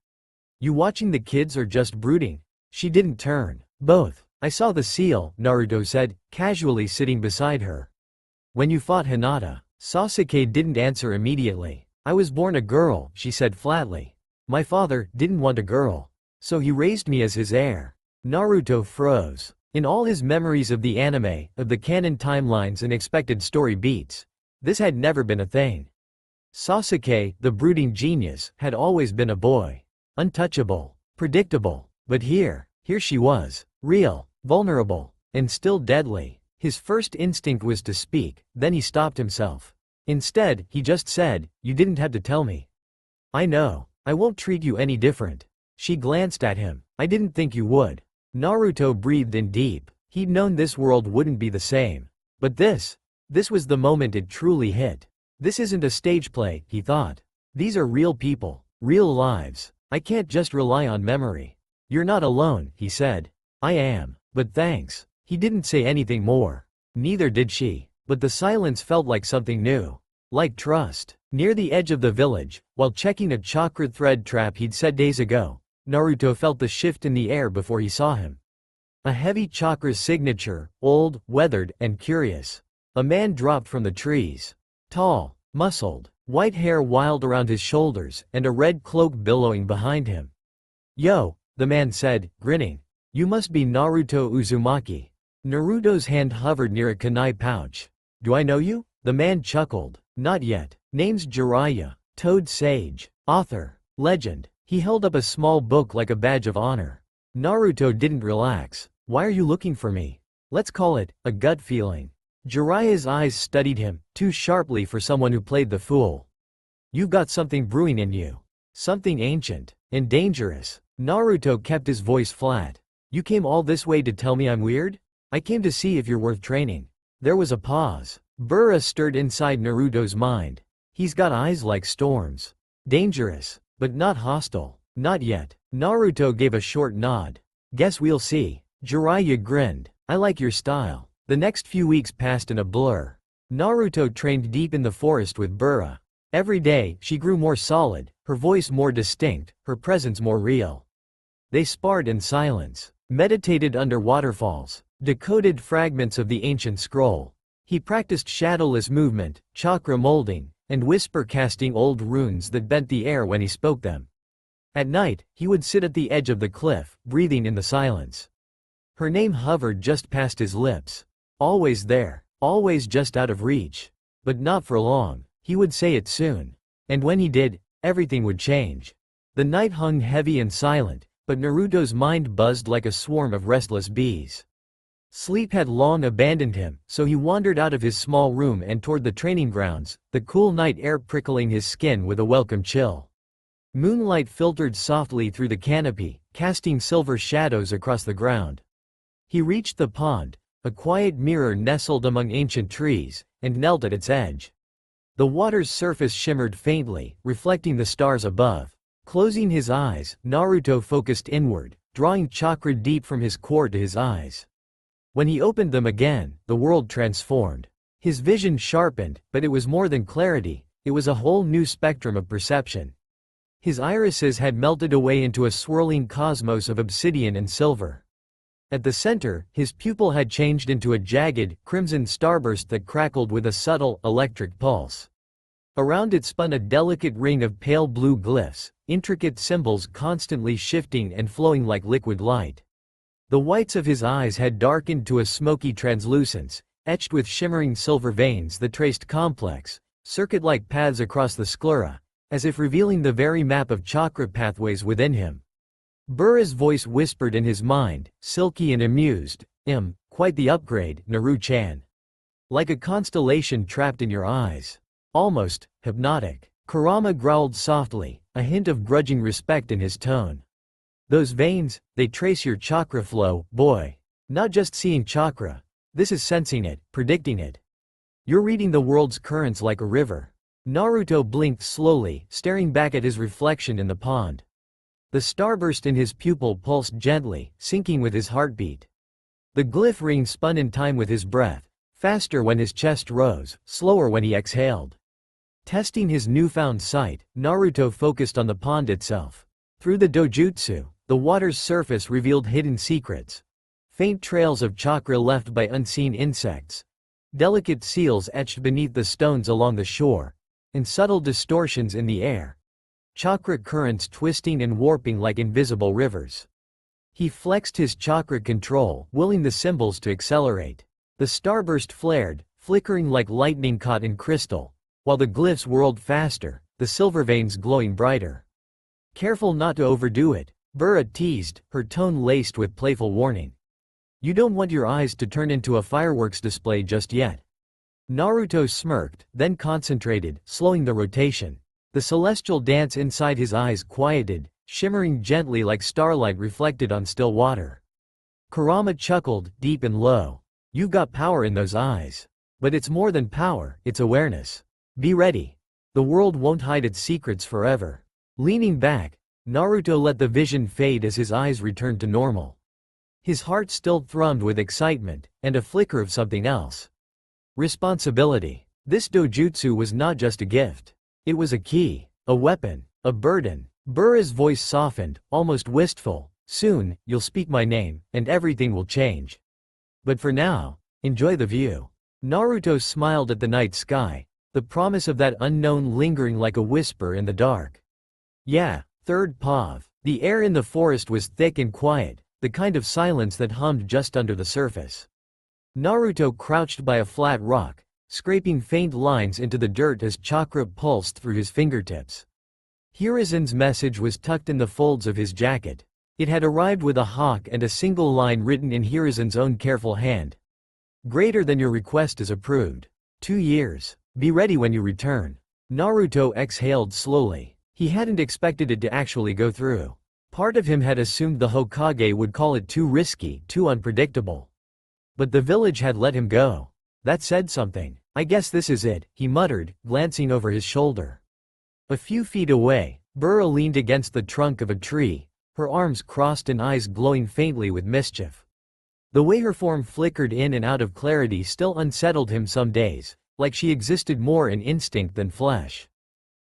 "You watching the kids or just brooding?" She didn't turn. "Both. I saw the seal," Naruto said, casually sitting beside her. "When you fought Hinata." Sasuke didn't answer immediately. "I was born a girl," she said flatly. "My father didn't want a girl. So he raised me as his heir." Naruto froze. In all his memories of the anime, of the canon timelines and expected story beats, this had never been a thing. Sasuke, the brooding genius, had always been a boy. Untouchable. Predictable. But here she was. Real. Vulnerable. And still deadly. His first instinct was to speak, then he stopped himself. Instead, he just said, "You didn't have to tell me." "I know. I won't treat you any different." She glanced at him. "I didn't think you would." Naruto breathed in deep. He'd known this world wouldn't be the same. But this was the moment it truly hit. This isn't a stage play, he thought. These are real people, real lives. I can't just rely on memory. "You're not alone," he said. "I am. But thanks." He didn't say anything more. Neither did she. But the silence felt like something new. Like trust. Near the edge of the village, while checking a chakra thread trap he'd set days ago, Naruto felt the shift in the air before he saw him. A heavy chakra signature, old, weathered, and curious. A man dropped from the trees. Tall, muscled, white hair wild around his shoulders, and a red cloak billowing behind him. "Yo," the man said, grinning. "You must be Naruto Uzumaki." Naruto's hand hovered near a kunai pouch. "Do I know you?" The man chuckled. "Not yet. Name's Jiraiya. Toad Sage. Author. Legend." He held up a small book like a badge of honor. Naruto didn't relax. "Why are you looking for me?" "Let's call it a gut feeling." Jiraiya's eyes studied him, too sharply for someone who played the fool. "You've got something brewing in you. Something ancient and dangerous." Naruto kept his voice flat. "You came all this way to tell me I'm weird?" "I came to see if you're worth training." There was a pause. Burra stirred inside Naruto's mind. He's got eyes like storms. Dangerous. But not hostile. Not yet. Naruto gave a short nod. "Guess we'll see." Jiraiya grinned. "I like your style." The next few weeks passed in a blur. Naruto trained deep in the forest with Burra. Every day, she grew more solid, her voice more distinct, her presence more real. They sparred in silence, meditated under waterfalls, decoded fragments of the ancient scroll. He practiced shadowless movement, chakra molding, and whisper casting old runes that bent the air when he spoke them. At night, he would sit at the edge of the cliff, breathing in the silence. Her name hovered just past his lips. Always there. Always just out of reach. But not for long. He would say it soon. And when he did, everything would change. The night hung heavy and silent, but Naruto's mind buzzed like a swarm of restless bees. Sleep had long abandoned him, so he wandered out of his small room and toward the training grounds, the cool night air prickling his skin with a welcome chill. Moonlight filtered softly through the canopy, casting silver shadows across the ground. He reached the pond, a quiet mirror nestled among ancient trees, and knelt at its edge. The water's surface shimmered faintly, reflecting the stars above. Closing his eyes, Naruto focused inward, drawing chakra deep from his core to his eyes. When he opened them again, the world transformed. His vision sharpened, but it was more than clarity, it was a whole new spectrum of perception. His irises had melted away into a swirling cosmos of obsidian and silver. At the center, his pupil had changed into a jagged, crimson starburst that crackled with a subtle, electric pulse. Around it spun a delicate ring of pale blue glyphs, intricate symbols constantly shifting and flowing like liquid light. The whites of his eyes had darkened to a smoky translucence, etched with shimmering silver veins that traced complex, circuit-like paths across the sclera, as if revealing the very map of chakra pathways within him. Burra's voice whispered in his mind, silky and amused, quite the upgrade, Naru-chan. Like a constellation trapped in your eyes. Almost hypnotic. Kurama growled softly, a hint of grudging respect in his tone. Those veins, they trace your chakra flow, boy. Not just seeing chakra. This is sensing it, predicting it. You're reading the world's currents like a river. Naruto blinked slowly, staring back at his reflection in the pond. The starburst in his pupil pulsed gently, syncing with his heartbeat. The glyph ring spun in time with his breath, faster when his chest rose, slower when he exhaled. Testing his newfound sight, Naruto focused on the pond itself. Through the dojutsu, the water's surface revealed hidden secrets. Faint trails of chakra left by unseen insects. Delicate seals etched beneath the stones along the shore. And subtle distortions in the air. Chakra currents twisting and warping like invisible rivers. He flexed his chakra control, willing the symbols to accelerate. The starburst flared, flickering like lightning caught in crystal, while the glyphs whirled faster, the silver veins glowing brighter. Careful not to overdo it, Burra teased, her tone laced with playful warning. You don't want your eyes to turn into a fireworks display just yet. Naruto smirked, then concentrated, slowing the rotation. The celestial dance inside his eyes quieted, shimmering gently like starlight reflected on still water. Kurama chuckled, deep and low. You've got power in those eyes. But it's more than power, it's awareness. Be ready. The world won't hide its secrets forever. Leaning back, Naruto let the vision fade as his eyes returned to normal. His heart still thrummed with excitement, and a flicker of something else. Responsibility. This dojutsu was not just a gift. It was a key, a weapon, a burden. Burra's voice softened, almost wistful. Soon, you'll speak my name, and everything will change. But for now, enjoy the view. Naruto smiled at the night sky, the promise of that unknown lingering like a whisper in the dark. Yeah, third pav. The air in the forest was thick and quiet, the kind of silence that hummed just under the surface. Naruto crouched by a flat rock, scraping faint lines into the dirt as chakra pulsed through his fingertips. Hiruzen's message was tucked in the folds of his jacket. It had arrived with a hawk and a single line written in Hiruzen's own careful hand. Greater than your request is approved. 2 years. Be ready when you return. Naruto exhaled slowly. He hadn't expected it to actually go through. Part of him had assumed the Hokage would call it too risky, too unpredictable. But the village had let him go. That said something. I guess this is it, he muttered, glancing over his shoulder. A few feet away, Burra leaned against the trunk of a tree, her arms crossed and eyes glowing faintly with mischief. The way her form flickered in and out of clarity still unsettled him some days, like she existed more in instinct than flesh.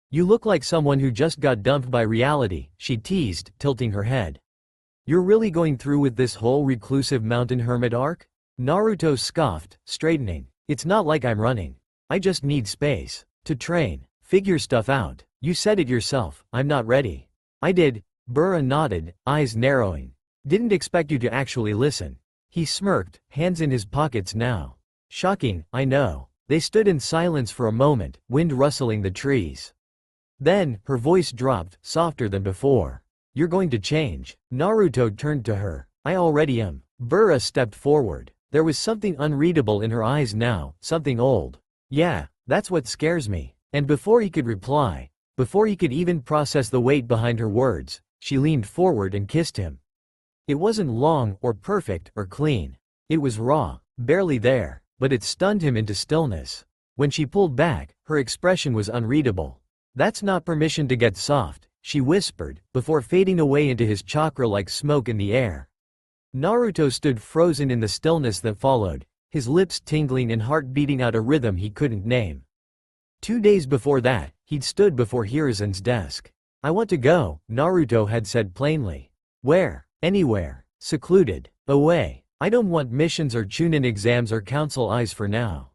You look like someone who just got dumped by reality, she teased, tilting her head. You're really going through with this whole reclusive mountain hermit arc? Naruto scoffed, straightening. It's not like I'm running. I just need space. To train. Figure stuff out. You said it yourself, I'm not ready. I did. Burra nodded, eyes narrowing. Didn't expect you to actually listen. He smirked, hands in his pockets now. Shocking, I know. They stood in silence for a moment, wind rustling the trees. Then, her voice dropped, softer than before. You're going to change. Naruto turned to her. I already am. Bura stepped forward. There was something unreadable in her eyes now, something old. Yeah, that's what scares me. And before he could reply, before he could even process the weight behind her words, she leaned forward and kissed him. It wasn't long, or perfect, or clean. It was raw, barely there, but it stunned him into stillness. When she pulled back, her expression was unreadable. That's not permission to get soft, she whispered, before fading away into his chakra like smoke in the air. Naruto stood frozen in the stillness that followed, his lips tingling and heart beating out a rhythm he couldn't name. 2 days before that, he'd stood before Hiruzen's desk. I want to go, Naruto had said plainly. Where? Anywhere. Secluded. Away. I don't want missions or Chunin exams or council eyes for now.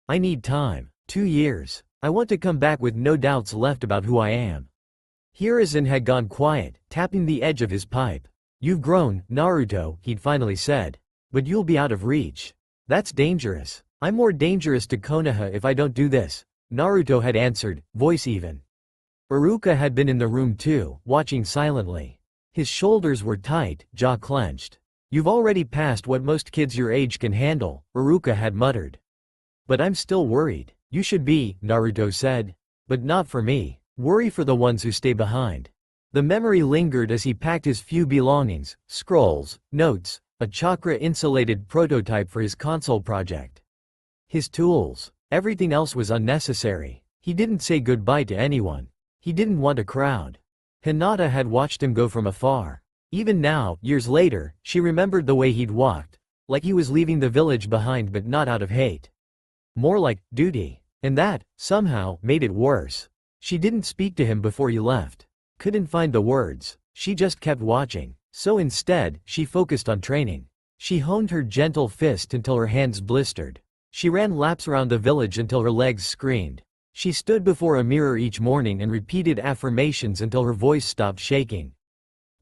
I need time. 2 years. I want to come back with no doubts left about who I am. Hiruzen had gone quiet, tapping the edge of his pipe. You've grown, Naruto, he'd finally said. But you'll be out of reach. That's dangerous. I'm more dangerous to Konoha if I don't do this, Naruto had answered, voice even. Iruka had been in the room too, watching silently. His shoulders were tight, jaw clenched. You've already passed what most kids your age can handle, Iruka had muttered. But I'm still worried. You should be, Naruto said. But not for me. Worry for the ones who stay behind. The memory lingered as he packed his few belongings, scrolls, notes, a chakra-insulated prototype for his console project. His tools. Everything else was unnecessary. He didn't say goodbye to anyone. He didn't want a crowd. Hinata had watched him go from afar. Even now, years later, she remembered the way he'd walked, like he was leaving the village behind but not out of hate. More like duty. And that, somehow, made it worse. She didn't speak to him before he left. Couldn't find the words. She just kept watching. So instead, she focused on training. She honed her gentle fist until her hands blistered. She ran laps around the village until her legs screamed. She stood before a mirror each morning and repeated affirmations until her voice stopped shaking.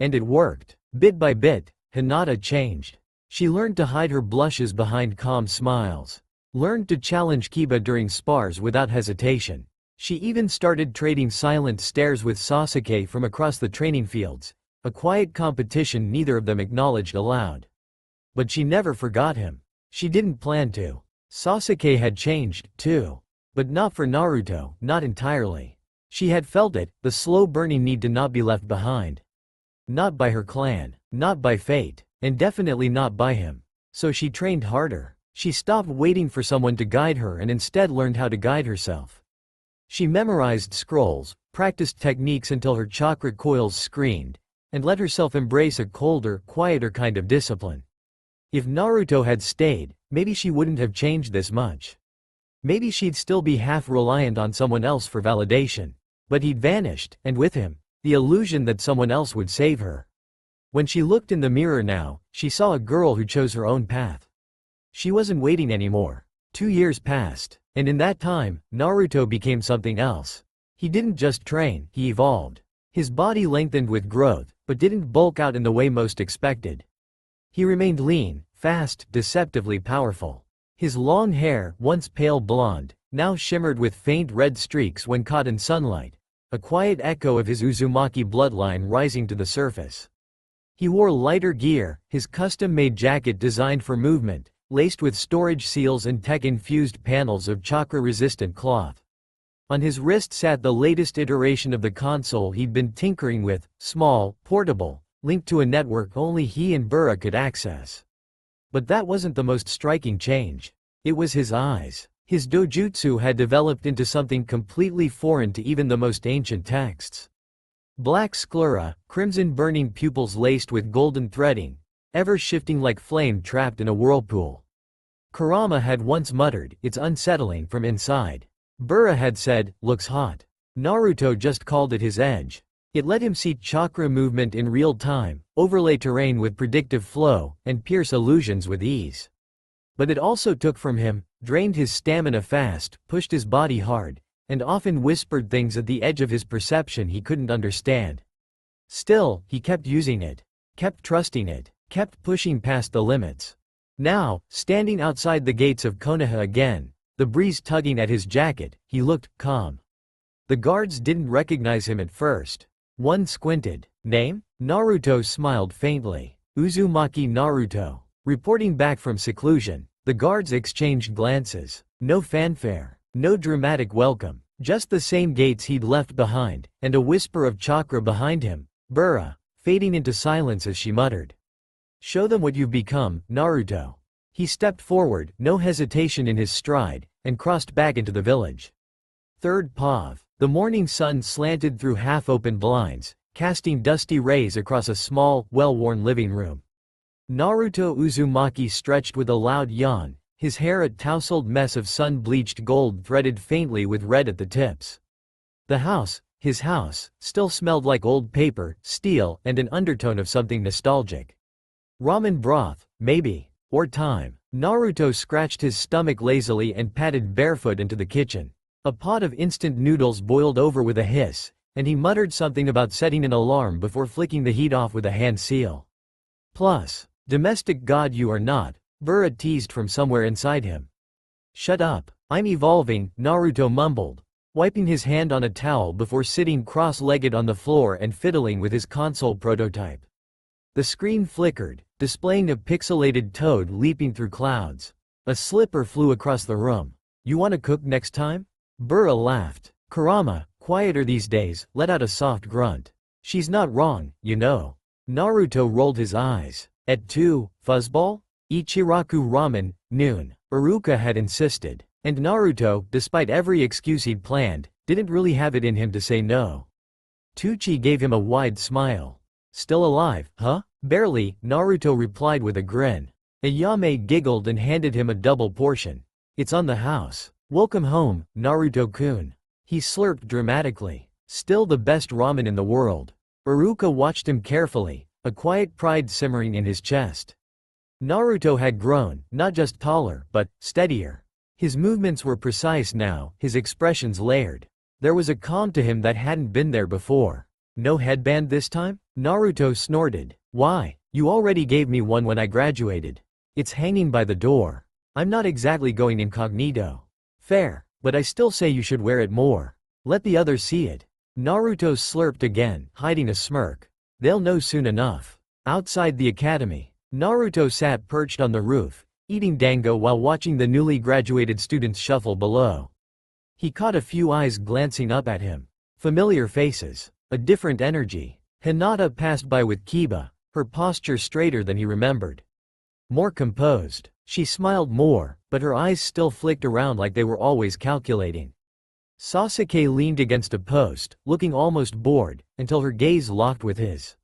And it worked. Bit by bit, Hinata changed. She learned to hide her blushes behind calm smiles. Learned to challenge Kiba during spars without hesitation. She even started trading silent stares with Sasuke from across the training fields, a quiet competition neither of them acknowledged aloud. But she never forgot him. She didn't plan to. Sasuke had changed, too. But not for Naruto, not entirely. She had felt it, the slow burning need to not be left behind. Not by her clan, not by fate, and definitely not by him. So she trained harder. She stopped waiting for someone to guide her and instead learned how to guide herself. She memorized scrolls, practiced techniques until her chakra coils screamed, and let herself embrace a colder, quieter kind of discipline. If Naruto had stayed, maybe she wouldn't have changed this much. Maybe she'd still be half reliant on someone else for validation. But he'd vanished, and with him, the illusion that someone else would save her. When she looked in the mirror now, she saw a girl who chose her own path. She wasn't waiting anymore. 2 years passed, and in that time, Naruto became something else. He didn't just train, he evolved. His body lengthened with growth, but didn't bulk out in the way most expected. He remained lean, fast, deceptively powerful. His long hair, once pale blonde, now shimmered with faint red streaks when caught in sunlight, a quiet echo of his Uzumaki bloodline rising to the surface. He wore lighter gear, his custom-made jacket designed for movement, laced with storage seals and tech-infused panels of chakra-resistant cloth. On his wrist sat the latest iteration of the console he'd been tinkering with, small, portable, linked to a network only he and Bura could access. But that wasn't the most striking change. It was his eyes. His dojutsu had developed into something completely foreign to even the most ancient texts. Black sclera, crimson burning pupils laced with golden threading, ever shifting like flame trapped in a whirlpool. Kurama had once muttered, "It's unsettling from inside." Bura had said, "Looks hot." Naruto just called it his edge. It let him see chakra movement in real time, overlay terrain with predictive flow, and pierce illusions with ease. But it also took from him, drained his stamina fast, pushed his body hard, and often whispered things at the edge of his perception he couldn't understand. Still, he kept using it, kept trusting it, kept pushing past the limits. Now, standing outside the gates of Konoha again, the breeze tugging at his jacket, he looked calm. The guards didn't recognize him at first. One squinted. Name? Naruto smiled faintly. Uzumaki Naruto. Reporting back from seclusion, the guards exchanged glances. No fanfare. No dramatic welcome. Just the same gates he'd left behind, and a whisper of chakra behind him. Burra. Fading into silence as she muttered. Show them what you've become, Naruto. He stepped forward, no hesitation in his stride, and crossed back into the village. Third Pav. The morning sun slanted through half-open blinds, casting dusty rays across a small, well-worn living room. Naruto Uzumaki stretched with a loud yawn, his hair a tousled mess of sun-bleached gold threaded faintly with red at the tips. The house, his house, still smelled like old paper, steel, and an undertone of something nostalgic. Ramen broth, maybe. Or time. Naruto scratched his stomach lazily and padded barefoot into the kitchen. A pot of instant noodles boiled over with a hiss, and he muttered something about setting an alarm before flicking the heat off with a hand seal. Plus, domestic god you are not, Burra teased from somewhere inside him. Shut up, I'm evolving, Naruto mumbled, wiping his hand on a towel before sitting cross-legged on the floor and fiddling with his console prototype. The screen flickered, displaying a pixelated toad leaping through clouds. A slipper flew across the room. You want to cook next time? Burra laughed. Kurama, quieter these days, let out a soft grunt. She's not wrong, you know. Naruto rolled his eyes. At 2, fuzzball? Ichiraku ramen, noon. Iruka had insisted. And Naruto, despite every excuse he'd planned, didn't really have it in him to say no. Tucci gave him a wide smile. Still alive, huh? Barely, Naruto replied with a grin. Ayame giggled and handed him a double portion. It's on the house. Welcome home, Naruto-kun. He slurped dramatically. Still the best ramen in the world. Iruka watched him carefully, a quiet pride simmering in his chest. Naruto had grown, not just taller, but steadier. His movements were precise now, his expressions layered. There was a calm to him that hadn't been there before. No headband this time? Naruto snorted. Why? You already gave me one when I graduated. It's hanging by the door. I'm not exactly going incognito. Fair, but I still say you should wear it more. Let the others see it. Naruto slurped again, hiding a smirk. They'll know soon enough. Outside the academy, Naruto sat perched on the roof, eating dango while watching the newly graduated students shuffle below. He caught a few eyes glancing up at him. Familiar faces. A different energy. Hinata passed by with Kiba, her posture straighter than he remembered. More composed. She smiled more, but her eyes still flicked around like they were always calculating. Sasuke leaned against a post, looking almost bored, until her gaze locked with his.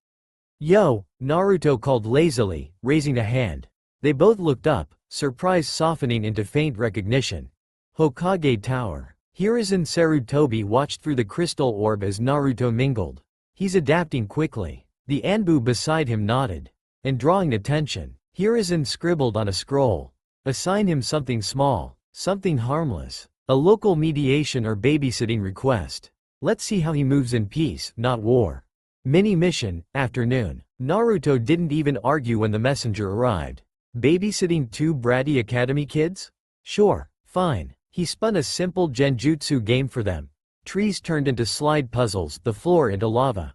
Yo, Naruto called lazily, raising a hand. They both looked up, surprise softening into faint recognition. Hokage Tower. Hiruzen Sarutobi watched through the crystal orb as Naruto mingled. He's adapting quickly. The Anbu beside him nodded. And drawing attention, Hiruzen scribbled on a scroll. Assign him something small, something harmless. A local mediation or babysitting request. Let's see how he moves in peace, not war. Mini mission, afternoon. Naruto didn't even argue when the messenger arrived. Babysitting 2 bratty academy kids? Sure, fine. He spun a simple genjutsu game for them. Trees turned into slide puzzles, the floor into lava.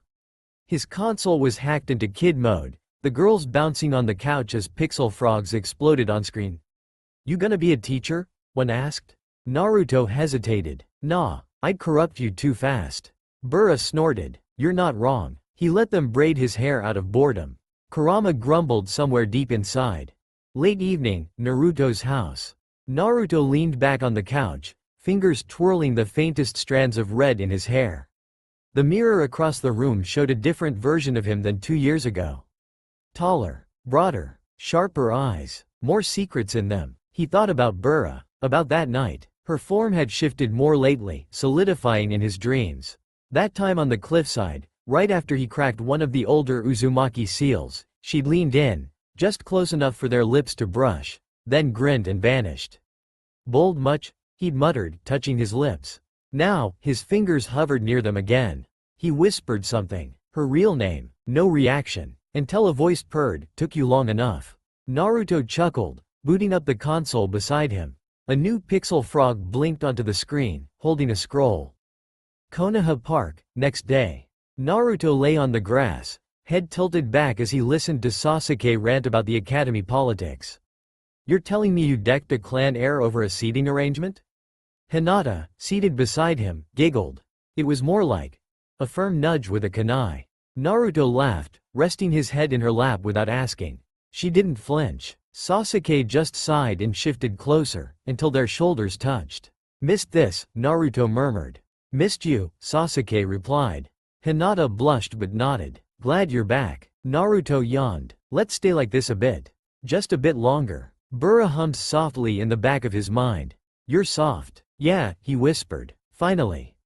His console was hacked into kid mode, the girls bouncing on the couch as pixel frogs exploded on screen. You gonna be a teacher? One asked. Naruto hesitated. Nah, I'd corrupt you too fast. Burra snorted. You're not wrong. He let them braid his hair out of boredom. Kurama grumbled somewhere deep inside. Late evening, Naruto's house. Naruto leaned back on the couch, fingers twirling the faintest strands of red in his hair. The mirror across the room showed a different version of him than 2 years ago. Taller, broader, sharper eyes, more secrets in them. He thought about Burra, about that night. Her form had shifted more lately, solidifying in his dreams. That time on the cliffside, right after he cracked one of the older Uzumaki seals, she'd leaned in, just close enough for their lips to brush, then grinned and vanished. Bold much? He'd muttered, touching his lips. Now, his fingers hovered near them again. He whispered something. Her real name. No reaction. Until a voice purred, took you long enough. Naruto chuckled, booting up the console beside him. A new pixel frog blinked onto the screen, holding a scroll. Konoha Park, next day. Naruto lay on the grass, head tilted back as he listened to Sasuke rant about the academy politics. "You're telling me you decked a clan heir over a seating arrangement?" Hinata, seated beside him, giggled. It was more like a firm nudge with a kunai. Naruto laughed, resting his head in her lap without asking. She didn't flinch. Sasuke just sighed and shifted closer, until their shoulders touched. "Missed this," Naruto murmured. "Missed you," Sasuke replied. Hinata blushed but nodded. "Glad you're back." Naruto yawned. "Let's stay like this a bit. Just a bit longer." Bura hummed softly in the back of his mind. "You're soft." "Yeah," he whispered. "Finally."